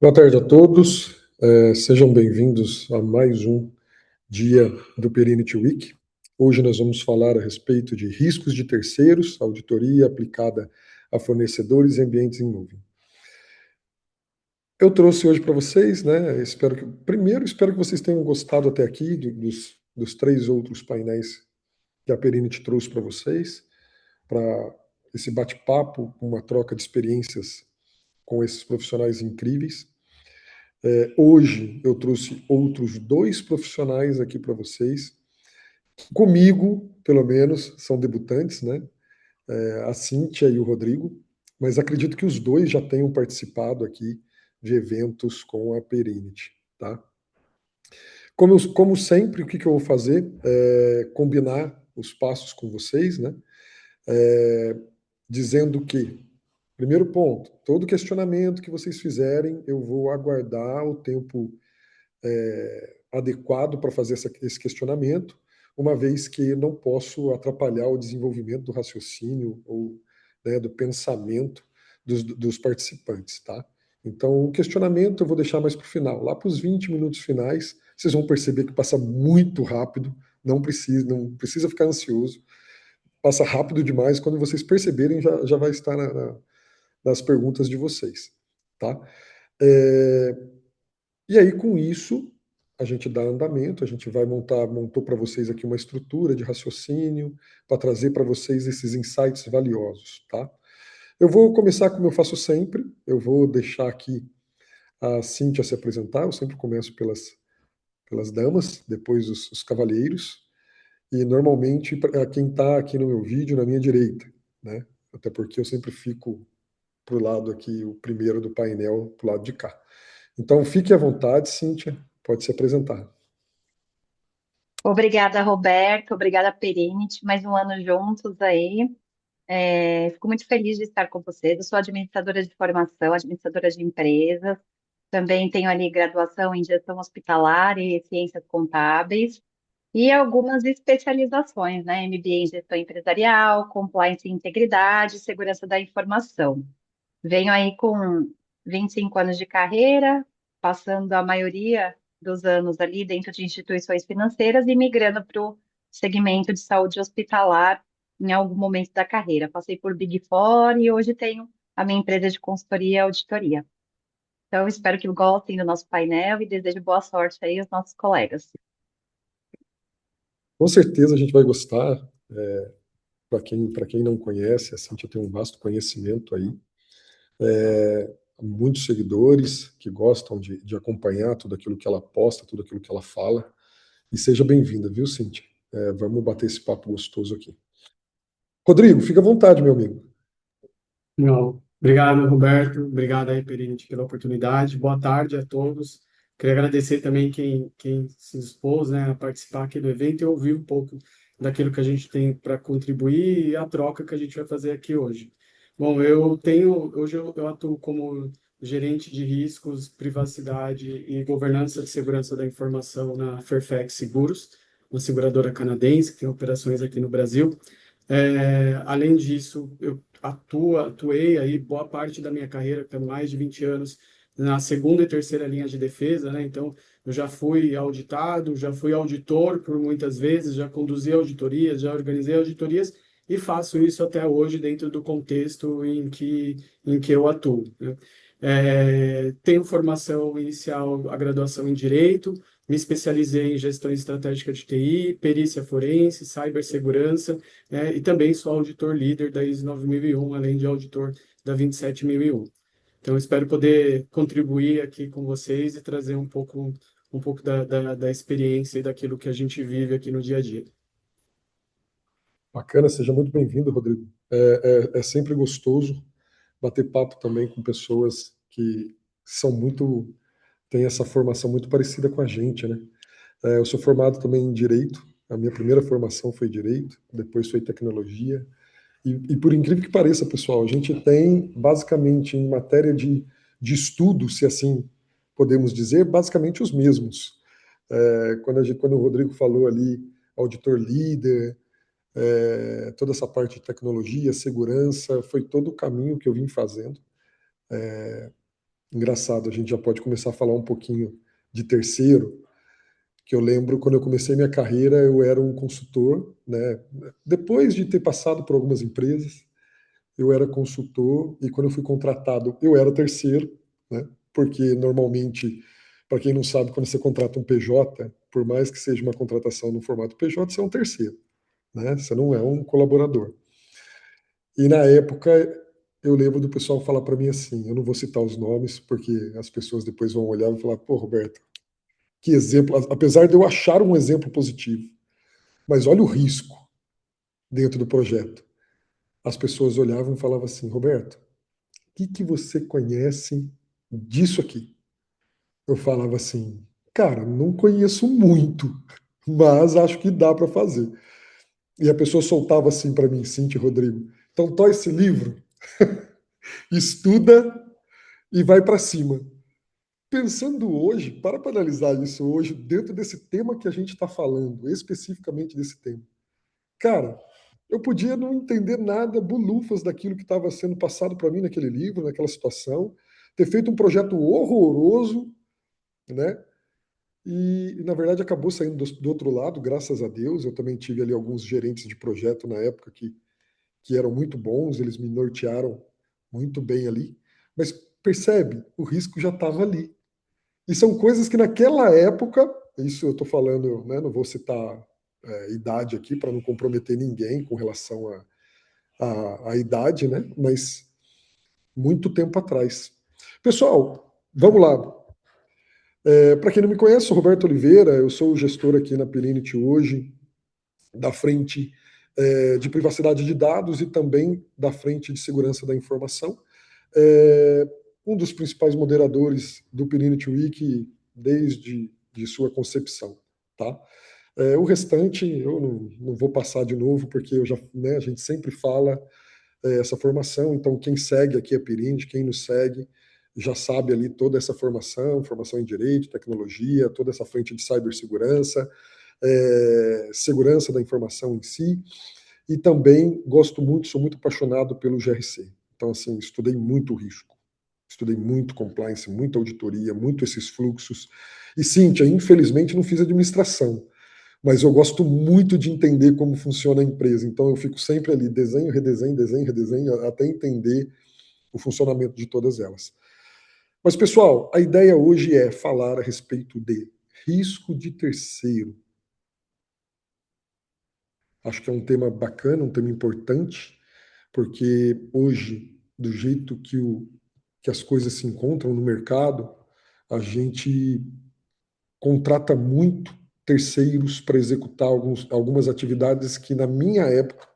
Boa tarde a todos, sejam bem-vindos a mais um dia do Perinity Week. Hoje nós vamos falar a respeito de riscos de terceiros, auditoria aplicada a fornecedores e ambientes em nuvem. Eu trouxe hoje para vocês, né, espero que vocês tenham gostado até aqui dos três outros painéis que a Perinity trouxe para vocês, para esse bate-papo, uma troca de experiências com esses profissionais incríveis. Hoje eu trouxe outros dois profissionais aqui para vocês. Comigo, pelo menos, são debutantes, né? A Cíntia e o Rodrigo, mas acredito que os dois já tenham participado aqui de eventos com a Perinity, tá? Como sempre, o que eu vou fazer é combinar os passos com vocês, né? Dizendo que, primeiro ponto, todo questionamento que vocês fizerem, eu vou aguardar o tempo adequado para fazer esse questionamento, uma vez que não posso atrapalhar o desenvolvimento do raciocínio ou, né, do pensamento dos participantes, tá? Então, o questionamento eu vou deixar mais para o final. Lá para os 20 minutos finais, vocês vão perceber que passa muito rápido, não precisa ficar ansioso, passa rápido demais, quando vocês perceberem já vai estar nas perguntas de vocês, tá? E aí, com isso, a gente dá andamento, a gente montou para vocês aqui uma estrutura de raciocínio para trazer para vocês esses insights valiosos, tá? Eu vou começar como eu faço sempre, eu vou deixar aqui a Cíntia se apresentar, eu sempre começo pelas damas, depois os cavalheiros, e normalmente quem está aqui no meu vídeo, na minha direita, né? Até porque eu sempre fico pro lado aqui, o primeiro do painel, pro lado de cá. Então, fique à vontade, Cíntia, pode se apresentar. Obrigada, Roberto. Obrigada, Perinit. Mais um ano juntos aí. Fico muito feliz de estar com vocês. Eu sou administradora de formação, administradora de empresas. Também tenho ali graduação em gestão hospitalar e ciências contábeis. E algumas especializações, né? MBA em gestão empresarial, compliance e integridade, segurança da informação. Venho aí com 25 anos de carreira, passando a maioria dos anos ali dentro de instituições financeiras e migrando para o segmento de saúde hospitalar em algum momento da carreira. Passei por Big Four e hoje tenho a minha empresa de consultoria e auditoria. Então, espero que gostem do nosso painel e desejo boa sorte aí aos nossos colegas. Com certeza a gente vai gostar. Para quem não conhece, a Cintia tem um vasto conhecimento aí, muitos seguidores que gostam de acompanhar tudo aquilo que ela posta, tudo aquilo que ela fala. E seja bem-vinda, viu, Cintia? Vamos bater esse papo gostoso aqui. Rodrigo, fica à vontade, meu amigo. Não. Obrigado, Roberto. Obrigado aí, Periniti, pela oportunidade. Boa tarde a todos. Queria agradecer também quem se dispôs, né, a participar aqui do evento e ouvir um pouco daquilo que a gente tem para contribuir e a troca que a gente vai fazer aqui hoje. Bom, hoje eu atuo como gerente de riscos, privacidade e governança de segurança da informação na Fairfax Seguros, uma seguradora canadense que tem operações aqui no Brasil. Além disso, eu atuei aí boa parte da minha carreira, que é mais de 20 anos, na segunda e terceira linha de defesa, né? Então, eu já fui auditado, já fui auditor por muitas vezes, já conduzi auditorias, já organizei auditorias e faço isso até hoje dentro do contexto em que eu atuo, né? Tenho formação inicial, a graduação em Direito, me especializei em gestão estratégica de TI, perícia forense, cibersegurança, né? E também sou auditor líder da ISO 9001, além de auditor da 27001. Então, espero poder contribuir aqui com vocês e trazer um pouco da experiência e daquilo que a gente vive aqui no dia a dia. Bacana, seja muito bem-vindo, Rodrigo. É sempre gostoso bater papo também com pessoas que têm essa formação muito parecida com a gente, né? Eu sou formado também em Direito, a minha primeira formação foi Direito, depois foi Tecnologia, e por incrível que pareça, pessoal, a gente tem basicamente em matéria de estudo, se assim podemos dizer, basicamente os mesmos. Quando o Rodrigo falou ali, auditor líder, toda essa parte de tecnologia, segurança, foi todo o caminho que eu vim fazendo. Engraçado, a gente já pode começar a falar um pouquinho de terceiro, que eu lembro quando eu comecei minha carreira, eu era um consultor, né? Depois de ter passado por algumas empresas, eu era consultor e quando eu fui contratado, eu era terceiro, né? Porque normalmente, para quem não sabe, quando você contrata um PJ, por mais que seja uma contratação no formato PJ, você é um terceiro, né? Você não é um colaborador. E na época, eu lembro do pessoal falar para mim assim, eu não vou citar os nomes, porque as pessoas depois vão olhar e falar, pô, Roberto, que exemplo, apesar de eu achar um exemplo positivo, mas olha o risco dentro do projeto. As pessoas olhavam e falavam assim, Roberto, o que você conhece disso aqui? Eu falava assim, cara, não conheço muito, mas acho que dá para fazer. E a pessoa soltava assim para mim, Cintia e Rodrigo, então tó esse livro, estuda e vai para cima. Pensando hoje, para analisar isso hoje, dentro desse tema que a gente está falando, especificamente desse tema, cara, eu podia não entender nada, bulufas daquilo que estava sendo passado para mim naquele livro, naquela situação, ter feito um projeto horroroso, né? E na verdade acabou saindo do outro lado, graças a Deus. Eu também tive ali alguns gerentes de projeto na época que eram muito bons, eles me nortearam muito bem ali. Mas percebe, o risco já estava ali. E são coisas que naquela época, isso eu estou falando, né, não vou citar idade aqui para não comprometer ninguém com relação à idade, né, mas muito tempo atrás. Pessoal, vamos lá. Para quem não me conhece, sou Roberto Oliveira, eu sou o gestor aqui na Perenity hoje, da frente de privacidade de dados e também da frente de segurança da informação. Um dos principais moderadores do Perenity Week desde de sua concepção, tá? O restante eu não vou passar de novo, porque eu já, né, a gente sempre fala essa formação, então quem segue aqui a Perenity, quem nos segue, já sabe ali toda essa formação, formação em direito, tecnologia, toda essa frente de cibersegurança, segurança da informação em si, e também gosto muito, sou muito apaixonado pelo GRC. Então, assim, estudei muito risco, estudei muito compliance, muita auditoria, muito esses fluxos. E, Cíntia, infelizmente não fiz administração, mas eu gosto muito de entender como funciona a empresa. Então, eu fico sempre ali, desenho, redesenho, desenho, redesenho, até entender o funcionamento de todas elas. Mas, pessoal, a ideia hoje é falar a respeito de risco de terceiro. Acho que é um tema bacana, um tema importante, porque hoje, do jeito que as coisas se encontram no mercado, a gente contrata muito terceiros para executar algumas atividades que, na minha época,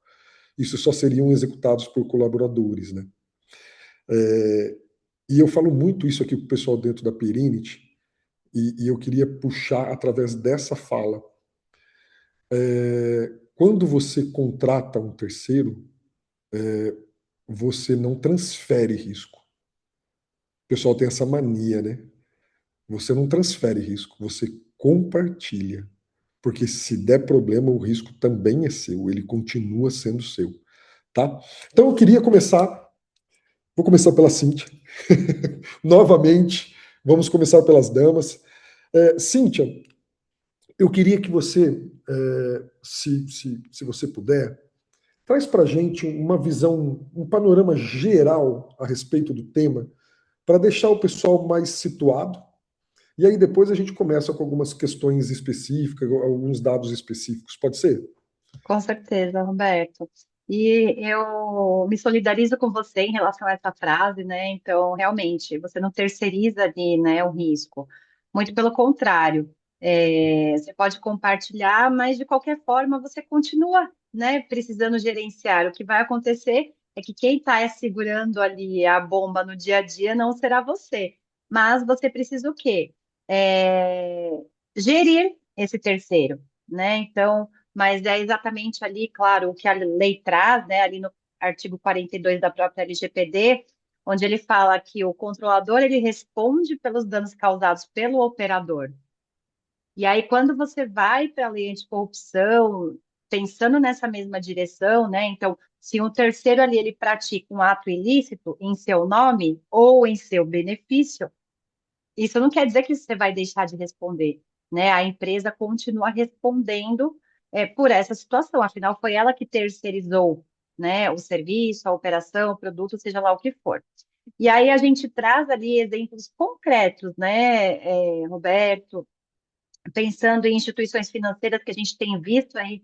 isso só seriam executados por colaboradores, né? E eu falo muito isso aqui para o pessoal dentro da Perenity, e eu queria puxar através dessa fala. Quando você contrata um terceiro, você não transfere risco. O pessoal tem essa mania, né? Você não transfere risco, você compartilha. Porque se der problema, o risco também é seu, ele continua sendo seu, tá? Então eu queria começar, vou começar pela Cíntia. Novamente, vamos começar pelas damas. Cíntia, eu queria que você, se você puder, traz para a gente uma visão, um panorama geral a respeito do tema, para deixar o pessoal mais situado. E aí depois a gente começa com algumas questões específicas, alguns dados específicos. Pode ser? Com certeza, Roberto. E eu me solidarizo com você em relação a essa frase, né? Então, realmente, você não terceiriza ali, né, o risco. Muito pelo contrário, você pode compartilhar, mas de qualquer forma você continua, né, precisando gerenciar. O que vai acontecer é que quem está segurando ali a bomba no dia a dia não será você, mas você precisa o quê? É, gerir esse terceiro, né? Então mas é exatamente ali, claro, o que a lei traz, né, ali no artigo 42 da própria LGPD, onde ele fala que o controlador ele responde pelos danos causados pelo operador. E aí, quando você vai para a lei anticorrupção, pensando nessa mesma direção, né? Então, se um terceiro ali ele pratica um ato ilícito em seu nome ou em seu benefício, isso não quer dizer que você vai deixar de responder, né? A empresa continua respondendo por essa situação, afinal, foi ela que terceirizou, né, o serviço, a operação, o produto, seja lá o que for. E aí a gente traz ali exemplos concretos, né, Roberto, pensando em instituições financeiras que a gente tem visto aí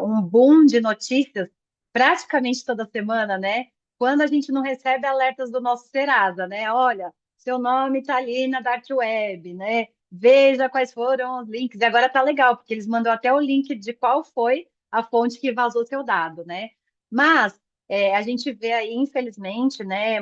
um boom de notícias praticamente toda semana, né? Quando a gente não recebe alertas do nosso Serasa, né? Olha, seu nome está ali na Dark Web, né? Veja quais foram os links. E agora tá legal, porque eles mandam até o link de qual foi a fonte que vazou seu dado, né? Mas a gente vê aí, infelizmente, né,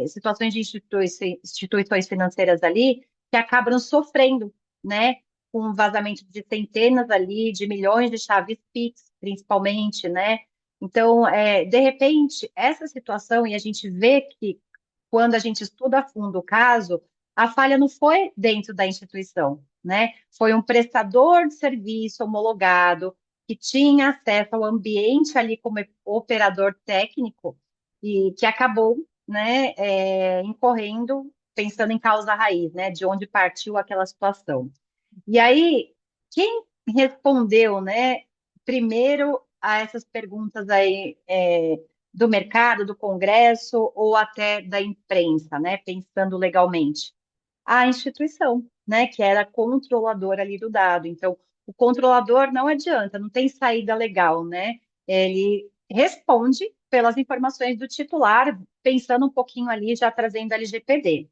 situações de instituições financeiras ali que acabam sofrendo, né, com um vazamento de centenas ali, de milhões de chaves Pix, principalmente, né? Então, de repente, essa situação, e a gente vê que quando a gente estuda a fundo o caso, a falha não foi dentro da instituição, né? Foi um prestador de serviço homologado que tinha acesso ao ambiente ali como operador técnico e que acabou, né, incorrendo, pensando em causa raiz, né, de onde partiu aquela situação. E aí, quem respondeu, né, primeiro a essas perguntas aí do mercado, do Congresso ou até da imprensa, né, pensando legalmente? A instituição, né, que era controladora ali do dado. Então, o controlador não adianta, não tem saída legal, né? Ele responde pelas informações do titular, pensando um pouquinho ali, já trazendo LGPD.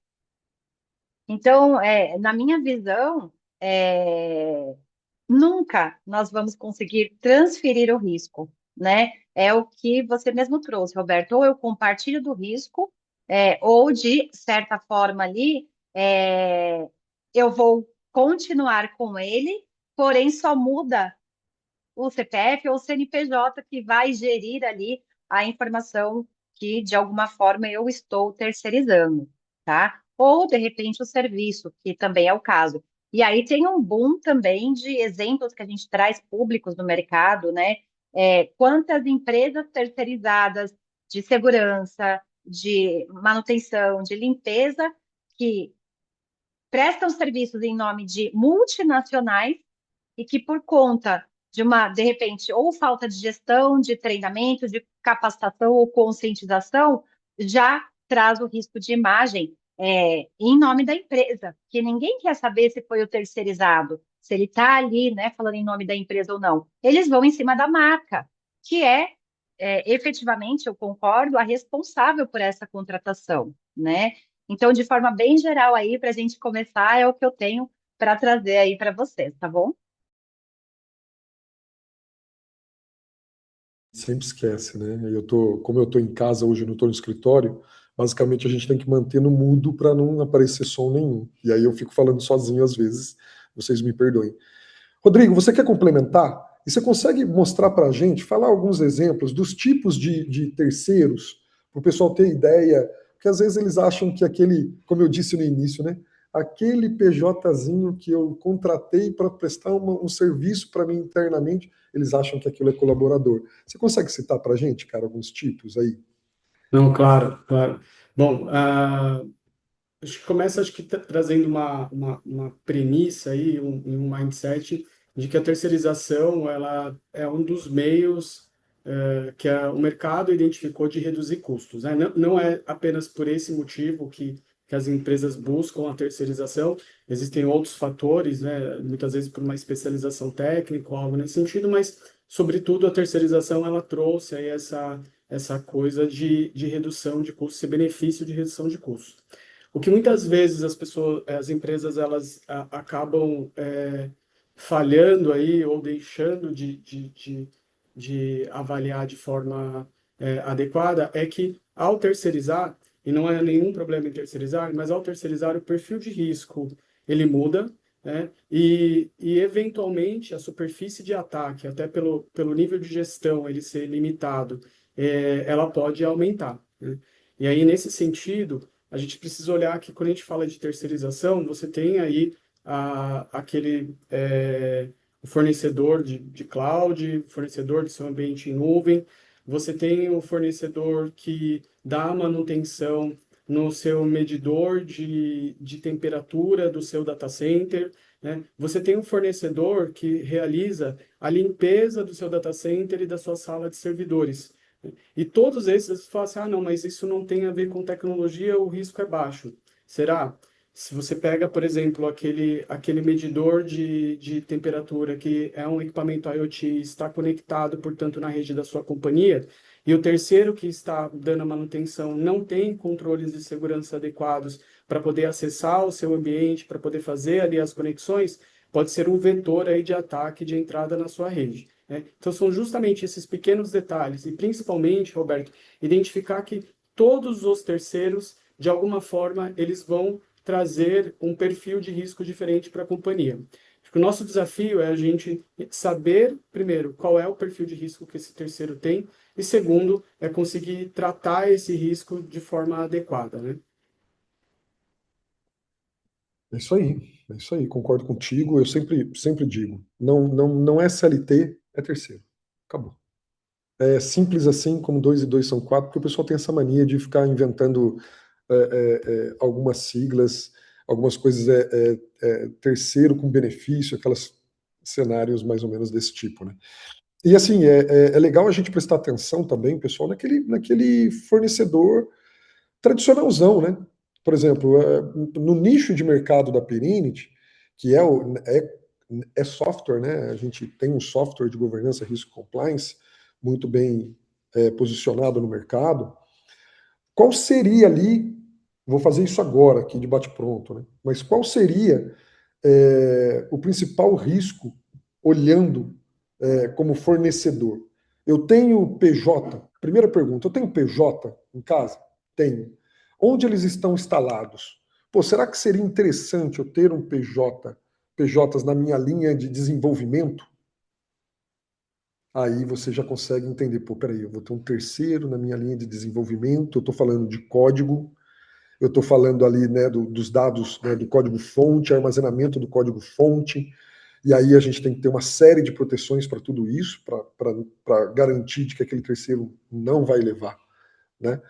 Então, na minha visão, nunca nós vamos conseguir transferir o risco, né? É o que você mesmo trouxe, Roberto. Ou eu compartilho do risco, ou de certa forma ali, eu vou continuar com ele, porém só muda o CPF ou o CNPJ que vai gerir ali a informação que, de alguma forma, eu estou terceirizando, tá? Ou, de repente, o serviço, que também é o caso. E aí tem um boom também de exemplos que a gente traz públicos no mercado, né? Quantas empresas terceirizadas de segurança, de manutenção, de limpeza, que prestam serviços em nome de multinacionais e que por conta de uma, de repente, ou falta de gestão, de treinamento, de capacitação ou conscientização, já traz o risco de imagem em nome da empresa, que ninguém quer saber se foi o terceirizado, se ele está ali, né, falando em nome da empresa ou não. Eles vão em cima da marca, que efetivamente, eu concordo, a responsável por essa contratação, né? Então, de forma bem geral aí, para a gente começar, é o que eu tenho para trazer aí para vocês, tá bom? Sempre esquece, né? Como eu tô em casa hoje, eu não tô no escritório, basicamente a gente tem que manter no mudo para não aparecer som nenhum. E aí eu fico falando sozinho às vezes, vocês me perdoem. Rodrigo, você quer complementar? E você consegue mostrar para a gente, falar alguns exemplos dos tipos de terceiros, para o pessoal ter ideia, porque às vezes eles acham que aquele, como eu disse no início, né? Aquele PJzinho que eu contratei para prestar um serviço para mim internamente, eles acham que aquilo é colaborador. Você consegue citar para a gente, cara, alguns tipos aí? Não, claro, claro. Bom, acho que começa trazendo uma premissa aí, um mindset de que a terceirização ela é um dos meios que o mercado identificou de reduzir custos, né? Não é apenas por esse motivo que as empresas buscam a terceirização, existem outros fatores, né? Muitas vezes por uma especialização técnica ou algo nesse sentido, mas, sobretudo, a terceirização ela trouxe aí essa coisa de redução de custos, esse benefício de redução de custos. O que muitas vezes as empresas, elas acabam falhando aí ou deixando de avaliar de forma adequada é que ao terceirizar, e não é nenhum problema em terceirizar, mas ao terceirizar o perfil de risco ele muda, né? E eventualmente a superfície de ataque, até pelo nível de gestão ele ser limitado, ela pode aumentar, né? E aí, nesse sentido, a gente precisa olhar que quando a gente fala de terceirização, você tem aí aquele o fornecedor de cloud, fornecedor de seu ambiente em nuvem, você tem o fornecedor que dá a manutenção no seu medidor de temperatura do seu data center, né? Você tem um fornecedor que realiza a limpeza do seu data center e da sua sala de servidores. E todos esses falam assim, ah, não, mas isso não tem a ver com tecnologia, o risco é baixo. Será? Se você pega, por exemplo, aquele medidor de temperatura, que é um equipamento IoT, está conectado, portanto, na rede da sua companhia, e o terceiro que está dando a manutenção não tem controles de segurança adequados para poder acessar o seu ambiente, para poder fazer ali as conexões, pode ser um vetor aí de ataque de entrada na sua rede, né? Então, são justamente esses pequenos detalhes, e principalmente, Roberto, identificar que todos os terceiros, de alguma forma, eles vão trazer um perfil de risco diferente para a companhia. Acho que o nosso desafio é a gente saber, primeiro, qual é o perfil de risco que esse terceiro tem, e segundo, é conseguir tratar esse risco de forma adequada, né? É isso aí, concordo contigo. Eu sempre digo, não é CLT, é terceiro. Acabou. É simples assim, como dois e dois são quatro, porque o pessoal tem essa mania de ficar inventando algumas siglas, algumas coisas terceiro com benefício, aqueles cenários mais ou menos desse tipo, né? E assim, é legal a gente prestar atenção também, pessoal, naquele fornecedor tradicionalzão, né? Por exemplo, no nicho de mercado da Perinit, que é software, né? A gente tem um software de governança risco compliance muito bem posicionado no mercado. Qual seria ali, vou fazer isso agora aqui de bate-pronto, né? Mas qual seria o principal risco olhando como fornecedor? Eu tenho PJ, primeira pergunta, eu tenho PJ em casa? Tenho. Onde eles estão instalados? Pô, será que seria interessante eu ter um PJs na minha linha de desenvolvimento? Aí você já consegue entender, pô, peraí, eu vou ter um terceiro na minha linha de desenvolvimento, eu estou falando de código, eu estou falando ali, né, dos dados, né, do código-fonte, armazenamento do código-fonte, e aí a gente tem que ter uma série de proteções para tudo isso, para garantir de que aquele terceiro não vai levar, né?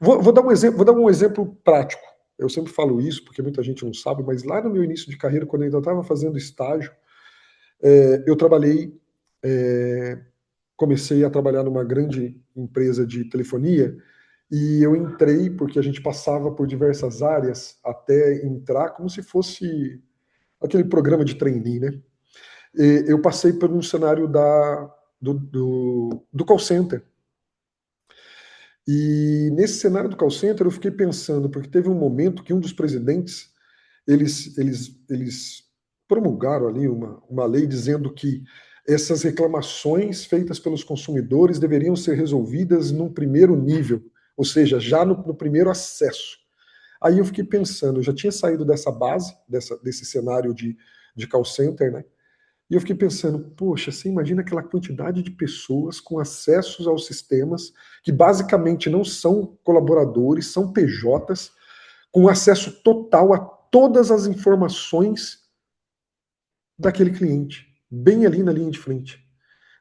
Vou dar um exemplo prático. Eu sempre falo isso porque muita gente não sabe, mas lá no meu início de carreira, quando eu ainda estava fazendo estágio, eu trabalhei, é, comecei a trabalhar numa grande empresa de telefonia e eu entrei porque a gente passava por diversas áreas até entrar como se fosse aquele programa de trainee, né? Eu passei por um cenário do call center. E nesse cenário do call center eu fiquei pensando, porque teve um momento que um dos presidentes, eles promulgaram ali uma lei dizendo que essas reclamações feitas pelos consumidores deveriam ser resolvidas num primeiro nível, ou seja, já no primeiro acesso. Aí eu fiquei pensando, eu já tinha saído dessa base, desse cenário de call center, né? E eu fiquei pensando, poxa, você imagina aquela quantidade de pessoas com acessos aos sistemas, que basicamente não são colaboradores, são PJs, com acesso total a todas as informações daquele cliente, bem ali na linha de frente.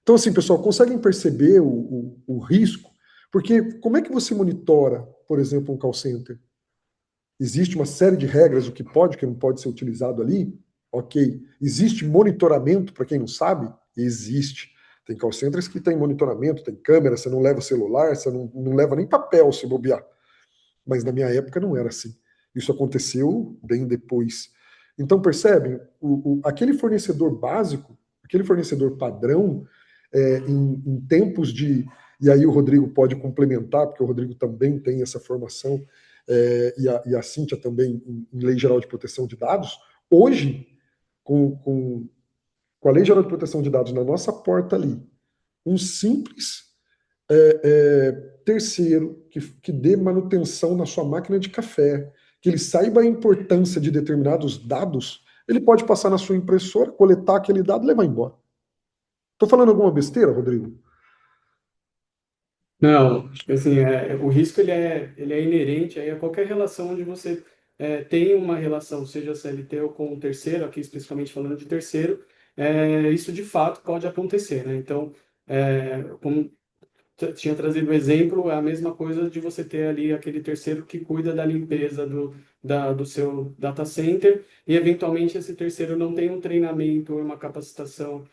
Então, assim, pessoal, conseguem perceber o risco? Porque como é que você monitora, por exemplo, um call center? Existe uma série de regras, o que pode, o que não pode ser utilizado ali. Ok. Existe monitoramento, para quem não sabe? Existe. Tem call centers que tem monitoramento, tem câmera, você não leva celular, você não leva nem papel se bobear. Mas na minha época não era assim. Isso aconteceu bem depois. Então, percebem? Aquele fornecedor básico, aquele fornecedor padrão, em tempos de. E aí o Rodrigo pode complementar, porque o Rodrigo também tem essa formação, e a Cíntia também em Lei Geral de Proteção de Dados. Hoje, com a Lei Geral de Proteção de Dados na nossa porta ali, um simples terceiro que dê manutenção na sua máquina de café, que ele saiba a importância de determinados dados, ele pode passar na sua impressora, coletar aquele dado e levar embora. Estou falando alguma besteira, Rodrigo? Não, acho que assim, o risco ele é inerente aí a qualquer relação onde você tem uma relação, seja CLT ou com um terceiro, aqui especificamente falando de terceiro, isso de fato pode acontecer, né? Então, como tinha trazido o exemplo, é a mesma coisa de você ter ali aquele terceiro que cuida da limpeza do seu data center e, eventualmente, esse terceiro não tem um treinamento ou uma capacitação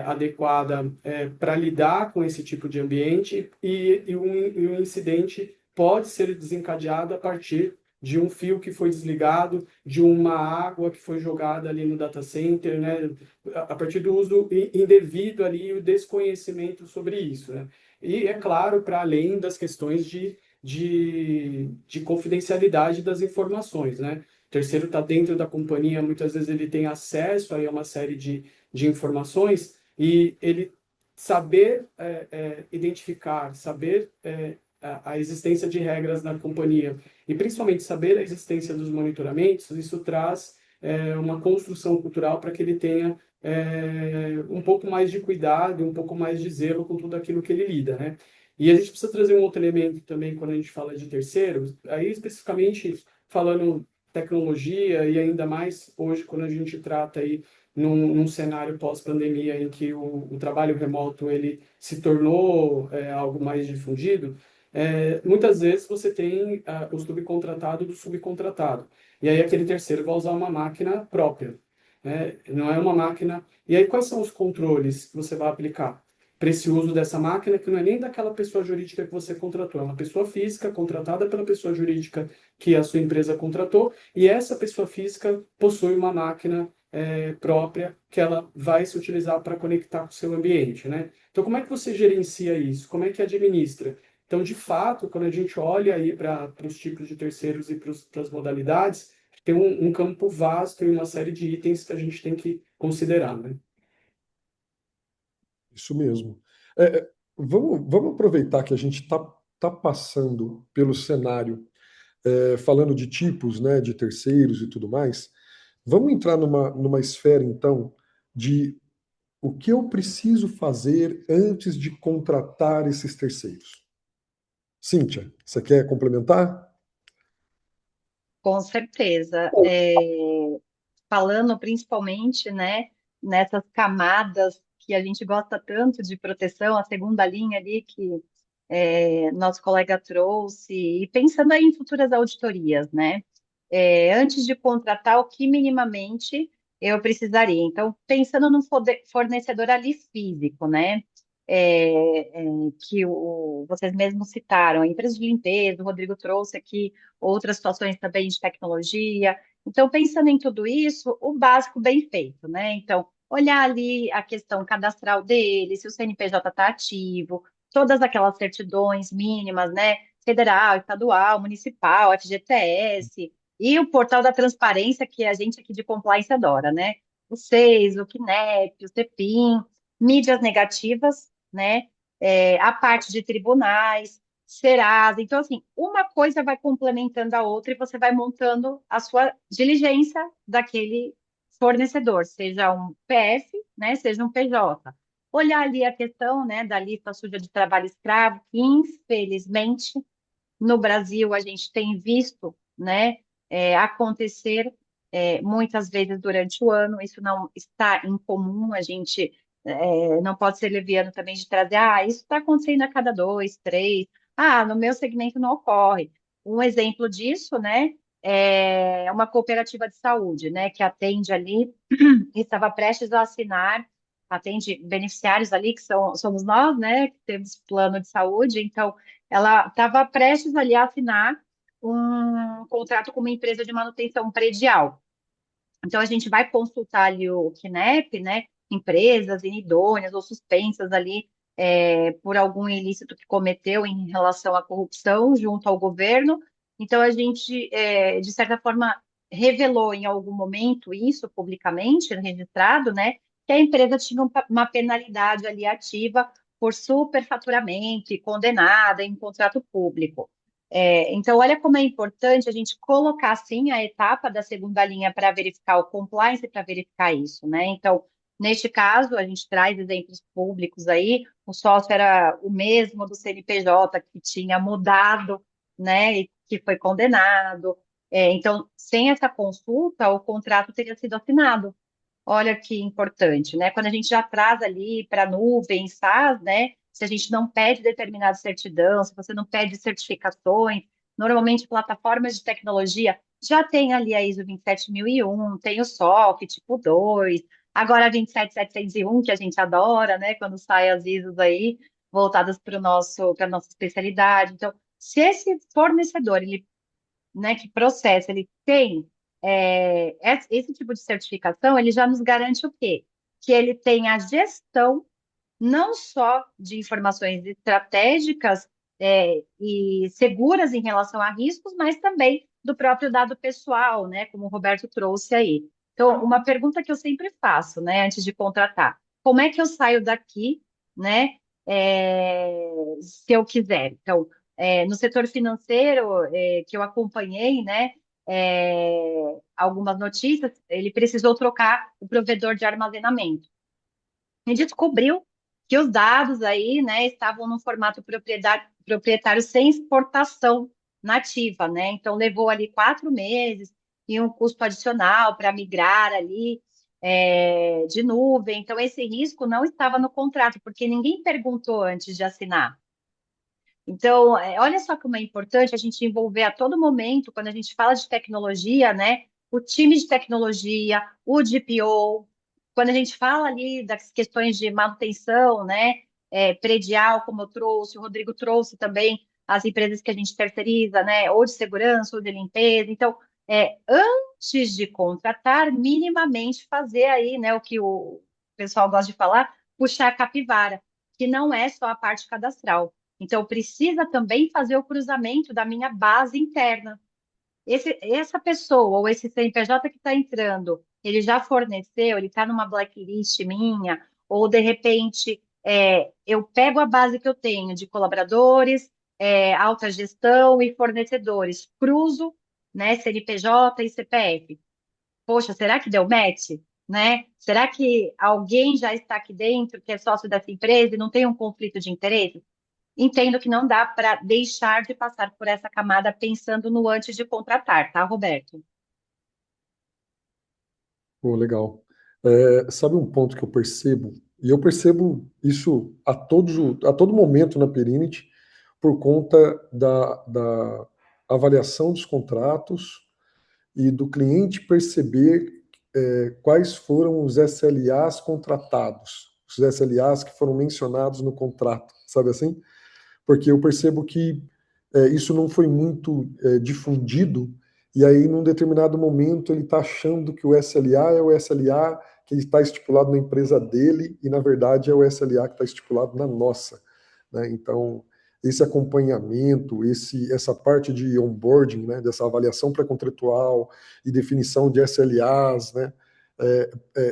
adequada para lidar com esse tipo de ambiente e um incidente pode ser desencadeado a partir de um fio que foi desligado, de uma água que foi jogada ali no data center, né? A partir do uso indevido ali, o desconhecimento sobre isso, né? E, é claro, para além das questões de confidencialidade das informações, né? O terceiro está dentro da companhia, muitas vezes ele tem acesso aí a uma série de informações e ele saber identificar, saber a existência de regras na companhia e principalmente saber a existência dos monitoramentos, isso traz uma construção cultural para que ele tenha um pouco mais de cuidado, um pouco mais de zelo com tudo aquilo que ele lida, né? E a gente precisa trazer um outro elemento também quando a gente fala de terceiros, aí especificamente falando tecnologia e ainda mais hoje quando a gente trata aí num cenário pós-pandemia em que o trabalho remoto ele se tornou algo mais difundido, muitas vezes você tem o subcontratado do subcontratado. E aí aquele terceiro vai usar uma máquina própria, né? Não é uma máquina. E aí, quais são os controles que você vai aplicar para esse uso dessa máquina, que não é nem daquela pessoa jurídica que você contratou, é uma pessoa física contratada pela pessoa jurídica que a sua empresa contratou, e essa pessoa física possui uma máquina própria que ela vai se utilizar para conectar com o seu ambiente, né? Então, como é que você gerencia isso? Como é que administra? Então, de fato, quando a gente olha aí para os tipos de terceiros e para as modalidades, tem um campo vasto e uma série de itens que a gente tem que considerar, né? Isso mesmo. Vamos aproveitar que a gente tá passando pelo cenário, falando de tipos, né, de terceiros e tudo mais. Vamos entrar numa esfera, então, de o que eu preciso fazer antes de contratar esses terceiros. Cíntia, você quer complementar? Com certeza. Falando principalmente, né, nessas camadas que a gente gosta tanto de proteção, a segunda linha ali que nosso colega trouxe, e pensando aí em futuras auditorias, né? Antes de contratar, o que minimamente eu precisaria? Então, pensando no fornecedor ali físico, né? Que vocês mesmos citaram, a empresa de limpeza, o Rodrigo trouxe aqui outras situações também de tecnologia. Então, pensando em tudo isso, o básico bem feito, né? Então, olhar ali a questão cadastral dele, se o CNPJ está ativo, todas aquelas certidões mínimas, né? Federal, estadual, municipal, FGTS, e o portal da transparência, que a gente aqui de compliance adora, né? O SEIS, o CNEP, o CEPIM, mídias negativas, né? A parte de tribunais, Serasa. Então, assim, uma coisa vai complementando a outra e você vai montando a sua diligência daquele fornecedor, seja um PF, né? Seja um PJ. Olhar ali a questão, né, da lista suja de trabalho escravo, que infelizmente no Brasil a gente tem visto, né, acontecer muitas vezes durante o ano. Isso não está incomum, a gente não pode ser leviano também de trazer, isso está acontecendo a cada 2, 3, no meu segmento não ocorre. Um exemplo disso, né, é uma cooperativa de saúde, né, que atende ali, estava prestes a assinar, atende beneficiários ali, que somos nós, né, que temos plano de saúde, então ela estava prestes ali a assinar um contrato com uma empresa de manutenção predial. Então, a gente vai consultar ali o CNEP, né? Empresas inidôneas ou suspensas ali por algum ilícito que cometeu em relação à corrupção junto ao governo. Então, a gente, de certa forma, revelou em algum momento isso publicamente, registrado, né? Que a empresa tinha uma penalidade ali ativa por superfaturamento e condenada em contrato público. Então, olha como é importante a gente colocar, sim, a etapa da segunda linha para verificar o compliance, para verificar isso, né? Então, neste caso, a gente traz exemplos públicos aí, o sócio era o mesmo do CNPJ, que tinha mudado, né, e que foi condenado. Então, sem essa consulta, o contrato teria sido assinado, Olha que importante, né? Quando a gente já traz ali para a nuvem, SaaS, né? Se a gente não pede determinada certidão, se você não pede certificações, normalmente plataformas de tecnologia já tem ali a ISO 27001, tem o SOC tipo 2, agora a 27701, que a gente adora, né? Quando sai as ISOs aí, voltadas para a nossa especialidade. Então, se esse fornecedor, ele, né, que processa, ele tem esse tipo de certificação, ele já nos garante o quê? Que ele tem a gestão não só de informações estratégicas e seguras em relação a riscos, mas também do próprio dado pessoal, né, como o Roberto trouxe aí. Então, uma pergunta que eu sempre faço, né, antes de contratar, como é que eu saio daqui, né, se eu quiser? Então, no setor financeiro, que eu acompanhei, né, algumas notícias, ele precisou trocar o provedor de armazenamento e descobriu que os dados aí, né, estavam no formato proprietário sem exportação nativa, né? Então levou ali 4 meses e um custo adicional para migrar ali de nuvem. Então esse risco não estava no contrato, porque ninguém perguntou antes de assinar. Então, olha só como é importante a gente envolver a todo momento, quando a gente fala de tecnologia, né? O time de tecnologia, o DPO, quando a gente fala ali das questões de manutenção, né? Predial, como eu trouxe, o Rodrigo trouxe também as empresas que a gente terceiriza, né? Ou de segurança, ou de limpeza. Então, antes de contratar, minimamente fazer aí, né? O que o pessoal gosta de falar, puxar a capivara, que não é só a parte cadastral. Então, precisa também fazer o cruzamento da minha base interna. Essa pessoa ou esse CNPJ que está entrando, ele já forneceu, ele está numa blacklist minha, ou de repente eu pego a base que eu tenho de colaboradores, alta gestão e fornecedores, cruzo, né, CNPJ e CPF. Poxa, será que deu match? Né? Será que alguém já está aqui dentro que é sócio dessa empresa e não tem um conflito de interesse? Entendo que não dá para deixar de passar por essa camada pensando no antes de contratar, tá, Roberto? Pô, legal. Sabe um ponto que eu percebo? E eu percebo isso a todo momento na Perinit, por conta da avaliação dos contratos e do cliente perceber quais foram os SLAs contratados, os SLAs que foram mencionados no contrato, sabe assim? Porque eu percebo que isso não foi muito difundido, e aí, num determinado momento, ele está achando que o SLA é o SLA que está estipulado na empresa dele, e na verdade é o SLA que está estipulado na nossa. Né? Então, esse acompanhamento, essa parte de onboarding, né, dessa avaliação pré-contratual e definição de SLAs, né,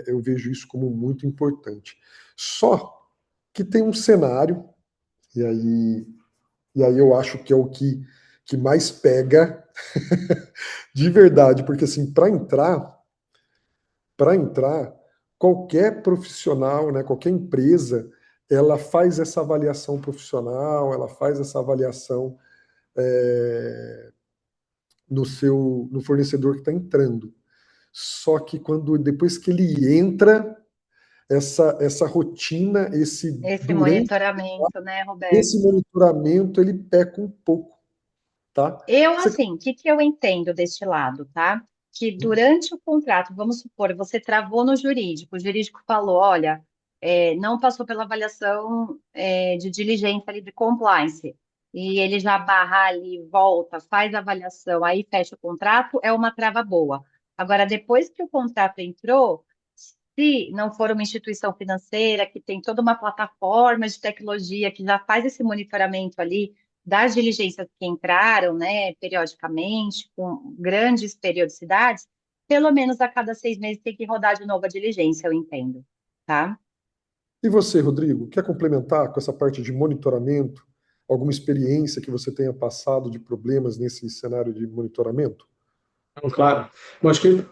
eu vejo isso como muito importante. Só que tem um cenário, e aí eu acho que é o que mais pega de verdade, porque assim, para entrar, qualquer profissional, né, qualquer empresa, ela faz essa avaliação profissional, ela faz essa avaliação é, no fornecedor que está entrando. Só que quando depois que ele entra, essa rotina, Esse durante monitoramento, né, esse Roberto? monitoramento, ele peca um pouco, tá? Eu, Você assim, o que que eu entendo deste lado, tá? Que durante o contrato, vamos supor, você travou no jurídico, o jurídico falou, olha, não passou pela avaliação de diligência ali de compliance, e ele já barra ali, volta, faz a avaliação, aí fecha o contrato, é uma trava boa. Agora, depois que o contrato entrou, se não for uma instituição financeira que tem toda uma plataforma de tecnologia que já faz esse monitoramento ali, das diligências que entraram, né, periodicamente, com grandes periodicidades, pelo menos a cada 6 meses tem que rodar de novo a diligência, eu entendo, tá? E você, Rodrigo, quer complementar com essa parte de monitoramento? Alguma experiência que você tenha passado de problemas nesse cenário de monitoramento? Então, claro. Eu acho que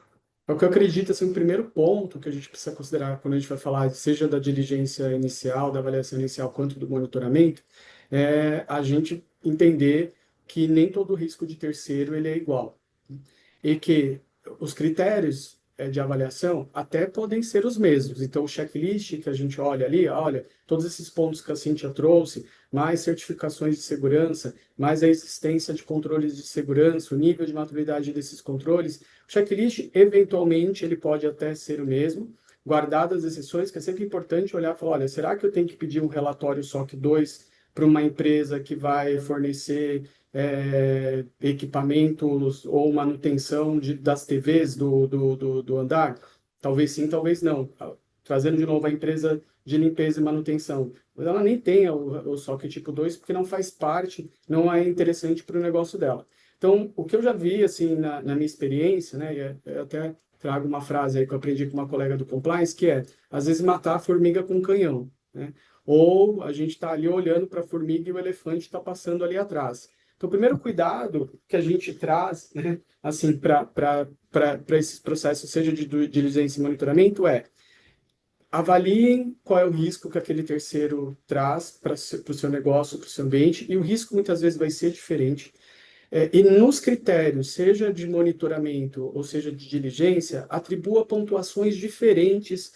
é o que eu acredito assim, o primeiro ponto que a gente precisa considerar quando a gente vai falar, seja da diligência inicial, da avaliação inicial, quanto do monitoramento, é a gente entender que nem todo risco de terceiro ele é igual e que os critérios de avaliação até podem ser os mesmos. Então, o checklist que a gente olha ali, olha, todos esses pontos que a Cíntia trouxe, mais certificações de segurança, mais a existência de controles de segurança, o nível de maturidade desses controles, o checklist, eventualmente, ele pode até ser o mesmo, guardadas as exceções, que é sempre importante olhar e falar, olha, será que eu tenho que pedir um relatório SOC 2 para uma empresa que vai fornecer equipamentos ou manutenção das TVs do andar? Talvez sim, talvez não. Trazendo de novo a empresa de limpeza e manutenção. Mas ela nem tem o SOC tipo 2 porque não faz parte, não é interessante para o negócio dela. Então, o que eu já vi, assim, na minha experiência, né, e eu até trago uma frase aí que eu aprendi com uma colega do compliance, que é, às vezes, matar a formiga com um canhão, né? Ou a gente está ali olhando para a formiga e o elefante está passando ali atrás. Então, o primeiro cuidado que a gente traz, né, assim, para esses processos, seja de diligência e monitoramento, é avaliem qual é o risco que aquele terceiro traz para o seu negócio, para o seu ambiente, e o risco muitas vezes vai ser diferente. E nos critérios, seja de monitoramento ou seja de diligência, atribua pontuações diferentes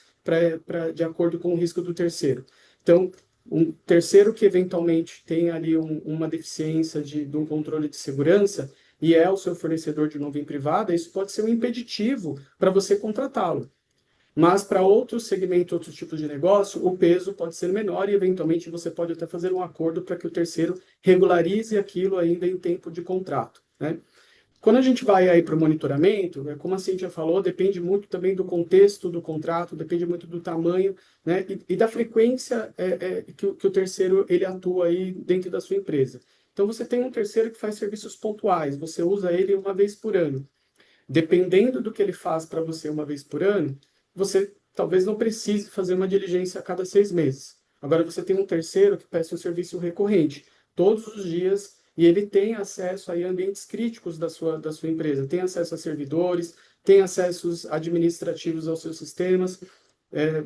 de acordo com o risco do terceiro. Então, um terceiro que eventualmente tem ali uma deficiência de um controle de segurança e é o seu fornecedor de nuvem privada, isso pode ser um impeditivo para você contratá-lo. Mas para outros segmentos, outros tipos de negócio, o peso pode ser menor e, eventualmente, você pode até fazer um acordo para que o terceiro regularize aquilo ainda em tempo de contrato, né? Quando a gente vai aí para o monitoramento, como a Cíntia falou, depende muito também do contexto do contrato, depende muito do tamanho, né, e da frequência que o terceiro ele atua aí dentro da sua empresa. Então, você tem um terceiro que faz serviços pontuais, você usa ele uma vez por ano. Dependendo do que ele faz para você uma vez por ano, você talvez não precise fazer uma diligência a cada 6 meses. Agora você tem um terceiro que presta um serviço recorrente, todos os dias, e ele tem acesso a ambientes críticos da sua empresa, tem acesso a servidores, tem acessos administrativos aos seus sistemas.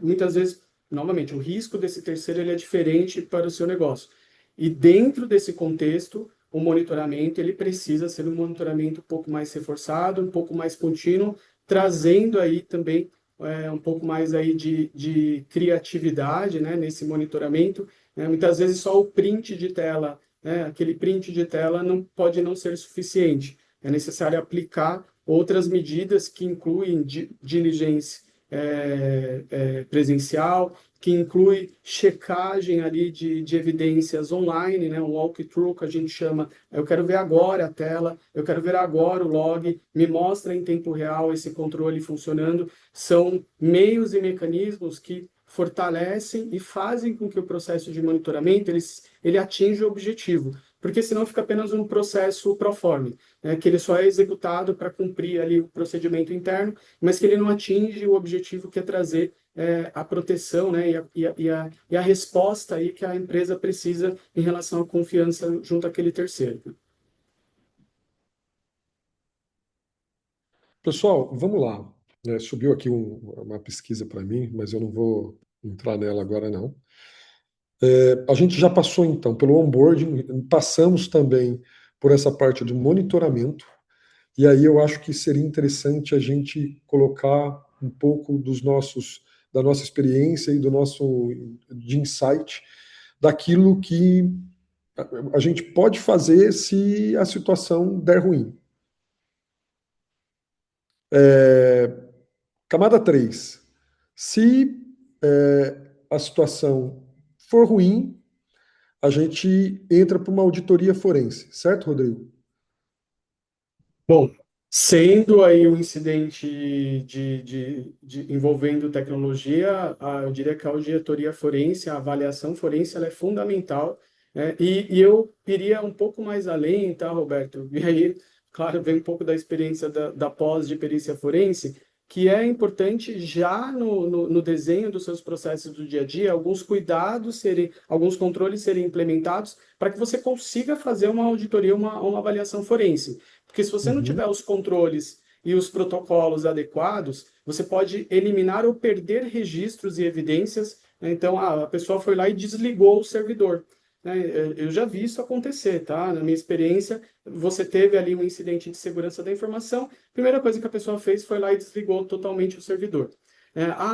Muitas vezes, novamente, o risco desse terceiro ele é diferente para o seu negócio. E dentro desse contexto, o monitoramento ele precisa ser um monitoramento um pouco mais reforçado, um pouco mais contínuo, trazendo aí também um pouco mais aí de criatividade, né, nesse monitoramento. Muitas vezes só o print de tela, né, aquele print de tela não pode não ser suficiente. É necessário aplicar outras medidas que incluem diligência presencial, que inclui checagem ali de evidências online, né, um walkthrough que a gente chama, eu quero ver agora a tela, eu quero ver agora o log, me mostra em tempo real esse controle funcionando. São meios e mecanismos que fortalecem e fazem com que o processo de monitoramento ele atinja o objetivo, porque senão fica apenas um processo pro forma, né, que ele só é executado para cumprir ali o procedimento interno, mas que ele não atinge o objetivo que é trazer a proteção, né, e a resposta aí que a empresa precisa em relação à confiança junto àquele terceiro. Pessoal, vamos lá. Subiu aqui uma pesquisa para mim, mas eu não vou entrar nela agora não. A gente já passou então pelo onboarding, passamos também por essa parte de monitoramento, e aí eu acho que seria interessante a gente colocar um pouco da nossa experiência e de insight daquilo que a gente pode fazer se a situação der ruim. Camada 3. Se a situação for ruim, a gente entra para uma auditoria forense, certo, Rodrigo? Bom, sendo aí um incidente envolvendo tecnologia, eu diria que a auditoria forense, a avaliação forense, ela é fundamental, né? E eu iria um pouco mais além, tá, Roberto? E aí, claro, vem um pouco da experiência da pós de perícia forense, que é importante já no desenho dos seus processos do dia a dia, alguns controles serem implementados para que você consiga fazer uma auditoria, uma avaliação forense. Porque se você não tiver os controles e os protocolos adequados, você pode eliminar ou perder registros e evidências, né? Então, a pessoa foi lá e desligou o servidor. né? Eu já vi isso acontecer, tá? Na minha experiência, você teve ali um incidente de segurança da informação, a primeira coisa que a pessoa fez foi lá e desligou totalmente o servidor.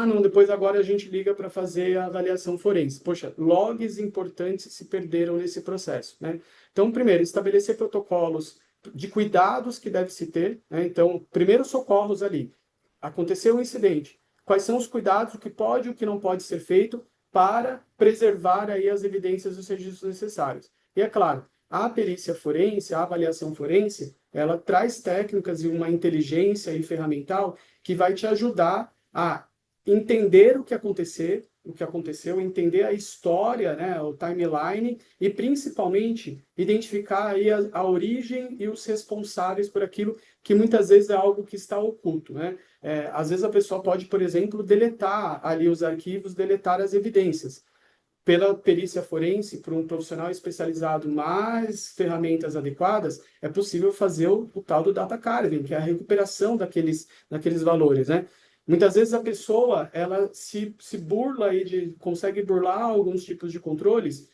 Não, depois agora a gente liga para fazer a avaliação forense. Poxa, logs importantes se perderam nesse processo, né? Então, primeiro, estabelecer protocolos de cuidados que deve se ter, né? Então, primeiros socorros ali. Aconteceu um incidente. Quais são os cuidados, o que pode e o que não pode ser feito para preservar aí as evidências dos registros necessários. E é claro, a perícia forense, a avaliação forense, ela traz técnicas e uma inteligência e ferramental que vai te ajudar a entender o que aconteceu, entender a história, né, o timeline e principalmente identificar aí a origem e os responsáveis por aquilo que muitas vezes é algo que está oculto, né? Às vezes a pessoa pode, por exemplo, deletar ali os arquivos, deletar as evidências. Pela perícia forense, por um profissional especializado, mais ferramentas adequadas, é possível fazer o tal do data carving, que é a recuperação daqueles valores, né? Muitas vezes a pessoa, ela se burla aí consegue burlar alguns tipos de controles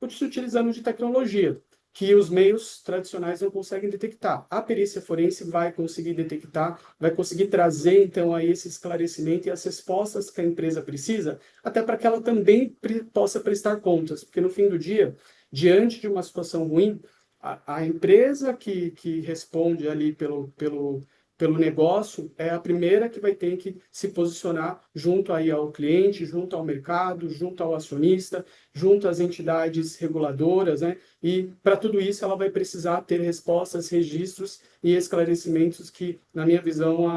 se utilizando de tecnologia, que os meios tradicionais não conseguem detectar. A perícia forense vai conseguir detectar, vai conseguir trazer, então, aí esse esclarecimento e as respostas que a empresa precisa, até para que ela também possa prestar contas, porque no fim do dia, diante de uma situação ruim, a empresa que responde ali pelo negócio é a primeira que vai ter que se posicionar junto aí ao cliente, junto ao mercado, junto ao acionista, junto às entidades reguladoras, né? E para tudo isso ela vai precisar ter respostas, registros e esclarecimentos que, na minha visão,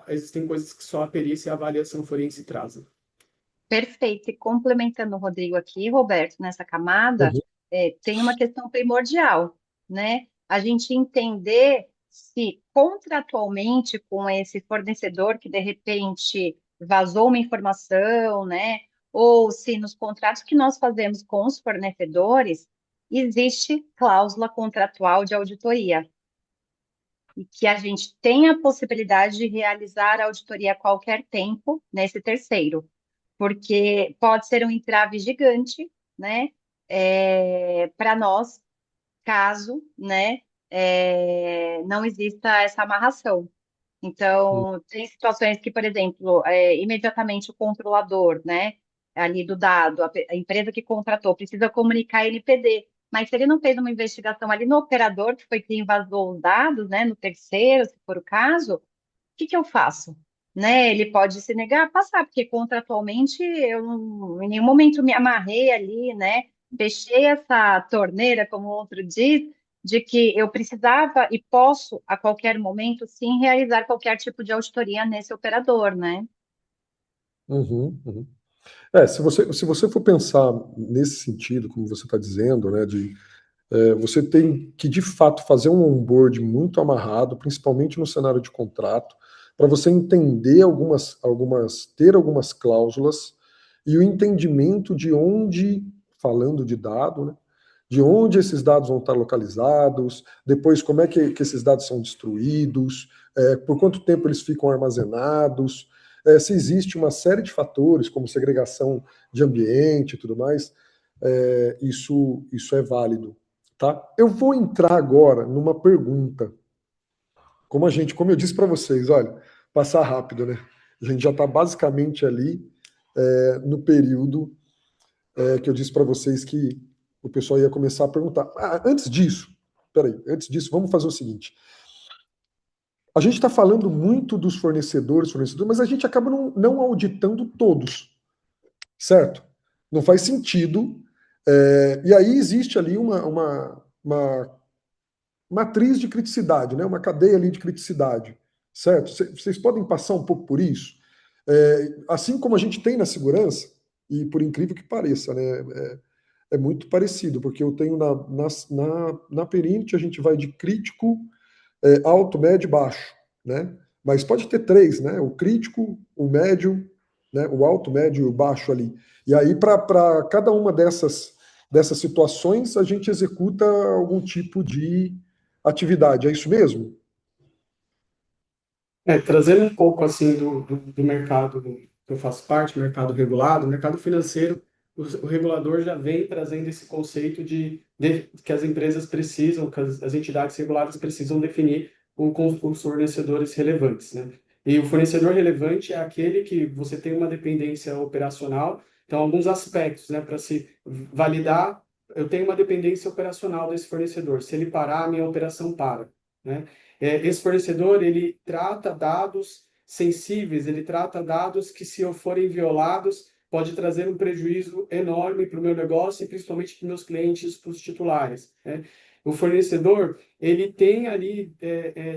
existem coisas que só a perícia e a avaliação forense trazem. Perfeito. E complementando o Rodrigo aqui, Roberto, nessa camada, Uhum. tem uma questão primordial, né? A gente entender se contratualmente com esse fornecedor que de repente vazou uma informação, né? Ou se nos contratos que nós fazemos com os fornecedores existe cláusula contratual de auditoria e que a gente tem a possibilidade de realizar a auditoria a qualquer tempo nesse terceiro, porque pode ser um entrave gigante, né, para nós, caso, né, não exista essa amarração. Então, tem situações que, por exemplo, imediatamente o controlador, né, ali do dado, a empresa que contratou, precisa comunicar NPD, mas se ele não fez uma investigação ali no operador, que foi quem vazou os dados, né, no terceiro, se for o caso, que eu faço? Né? Ele pode se negar a passar, porque contratualmente eu em nenhum momento me amarrei ali, né? Fechei essa torneira, como o outro diz, de que eu precisava e posso, a qualquer momento, sim, realizar qualquer tipo de auditoria nesse operador, né? Uhum, uhum. Se você for pensar nesse sentido, como você está dizendo, né, você tem que de fato fazer um onboard muito amarrado, principalmente no cenário de contrato, para você entender ter algumas cláusulas e o entendimento de onde, falando de dado, né, de onde esses dados vão estar localizados, depois como é que esses dados são destruídos, por quanto tempo eles ficam armazenados, se existe uma série de fatores, como segregação de ambiente e tudo mais, isso é válido. Tá? Eu vou entrar agora numa pergunta. Como eu disse para vocês, olha, passar rápido, né? A gente já está basicamente ali no período que eu disse para vocês que o pessoal ia começar a perguntar. Antes disso, vamos fazer o seguinte. A gente está falando muito dos fornecedores, mas a gente acaba não auditando todos, certo? Não faz sentido. E aí existe ali uma matriz de criticidade, né? Uma cadeia ali de criticidade, certo? Vocês podem passar um pouco por isso? Assim como a gente tem na segurança, e por incrível que pareça, né? É muito parecido, porque eu tenho na Perint, a gente vai de crítico, alto, médio e baixo, né? Mas pode ter três, né? O crítico, o médio, né? O alto, médio e o baixo ali. E aí, para cada uma dessas situações, a gente executa algum tipo de atividade. É isso mesmo? Trazendo um pouco assim do mercado que eu faço parte, mercado regulado, mercado financeiro, o regulador já vem trazendo esse conceito de que as empresas precisam, que as entidades reguladas precisam definir os fornecedores relevantes, né? E o fornecedor relevante é aquele que você tem uma dependência operacional, então alguns aspectos, né, para se validar, eu tenho uma dependência operacional desse fornecedor, se ele parar, a minha operação para, né? Esse fornecedor, ele trata dados sensíveis, ele trata dados que, se forem violados, pode trazer um prejuízo enorme para o meu negócio e principalmente para os meus clientes, para os titulares, né? O fornecedor, ele tem ali,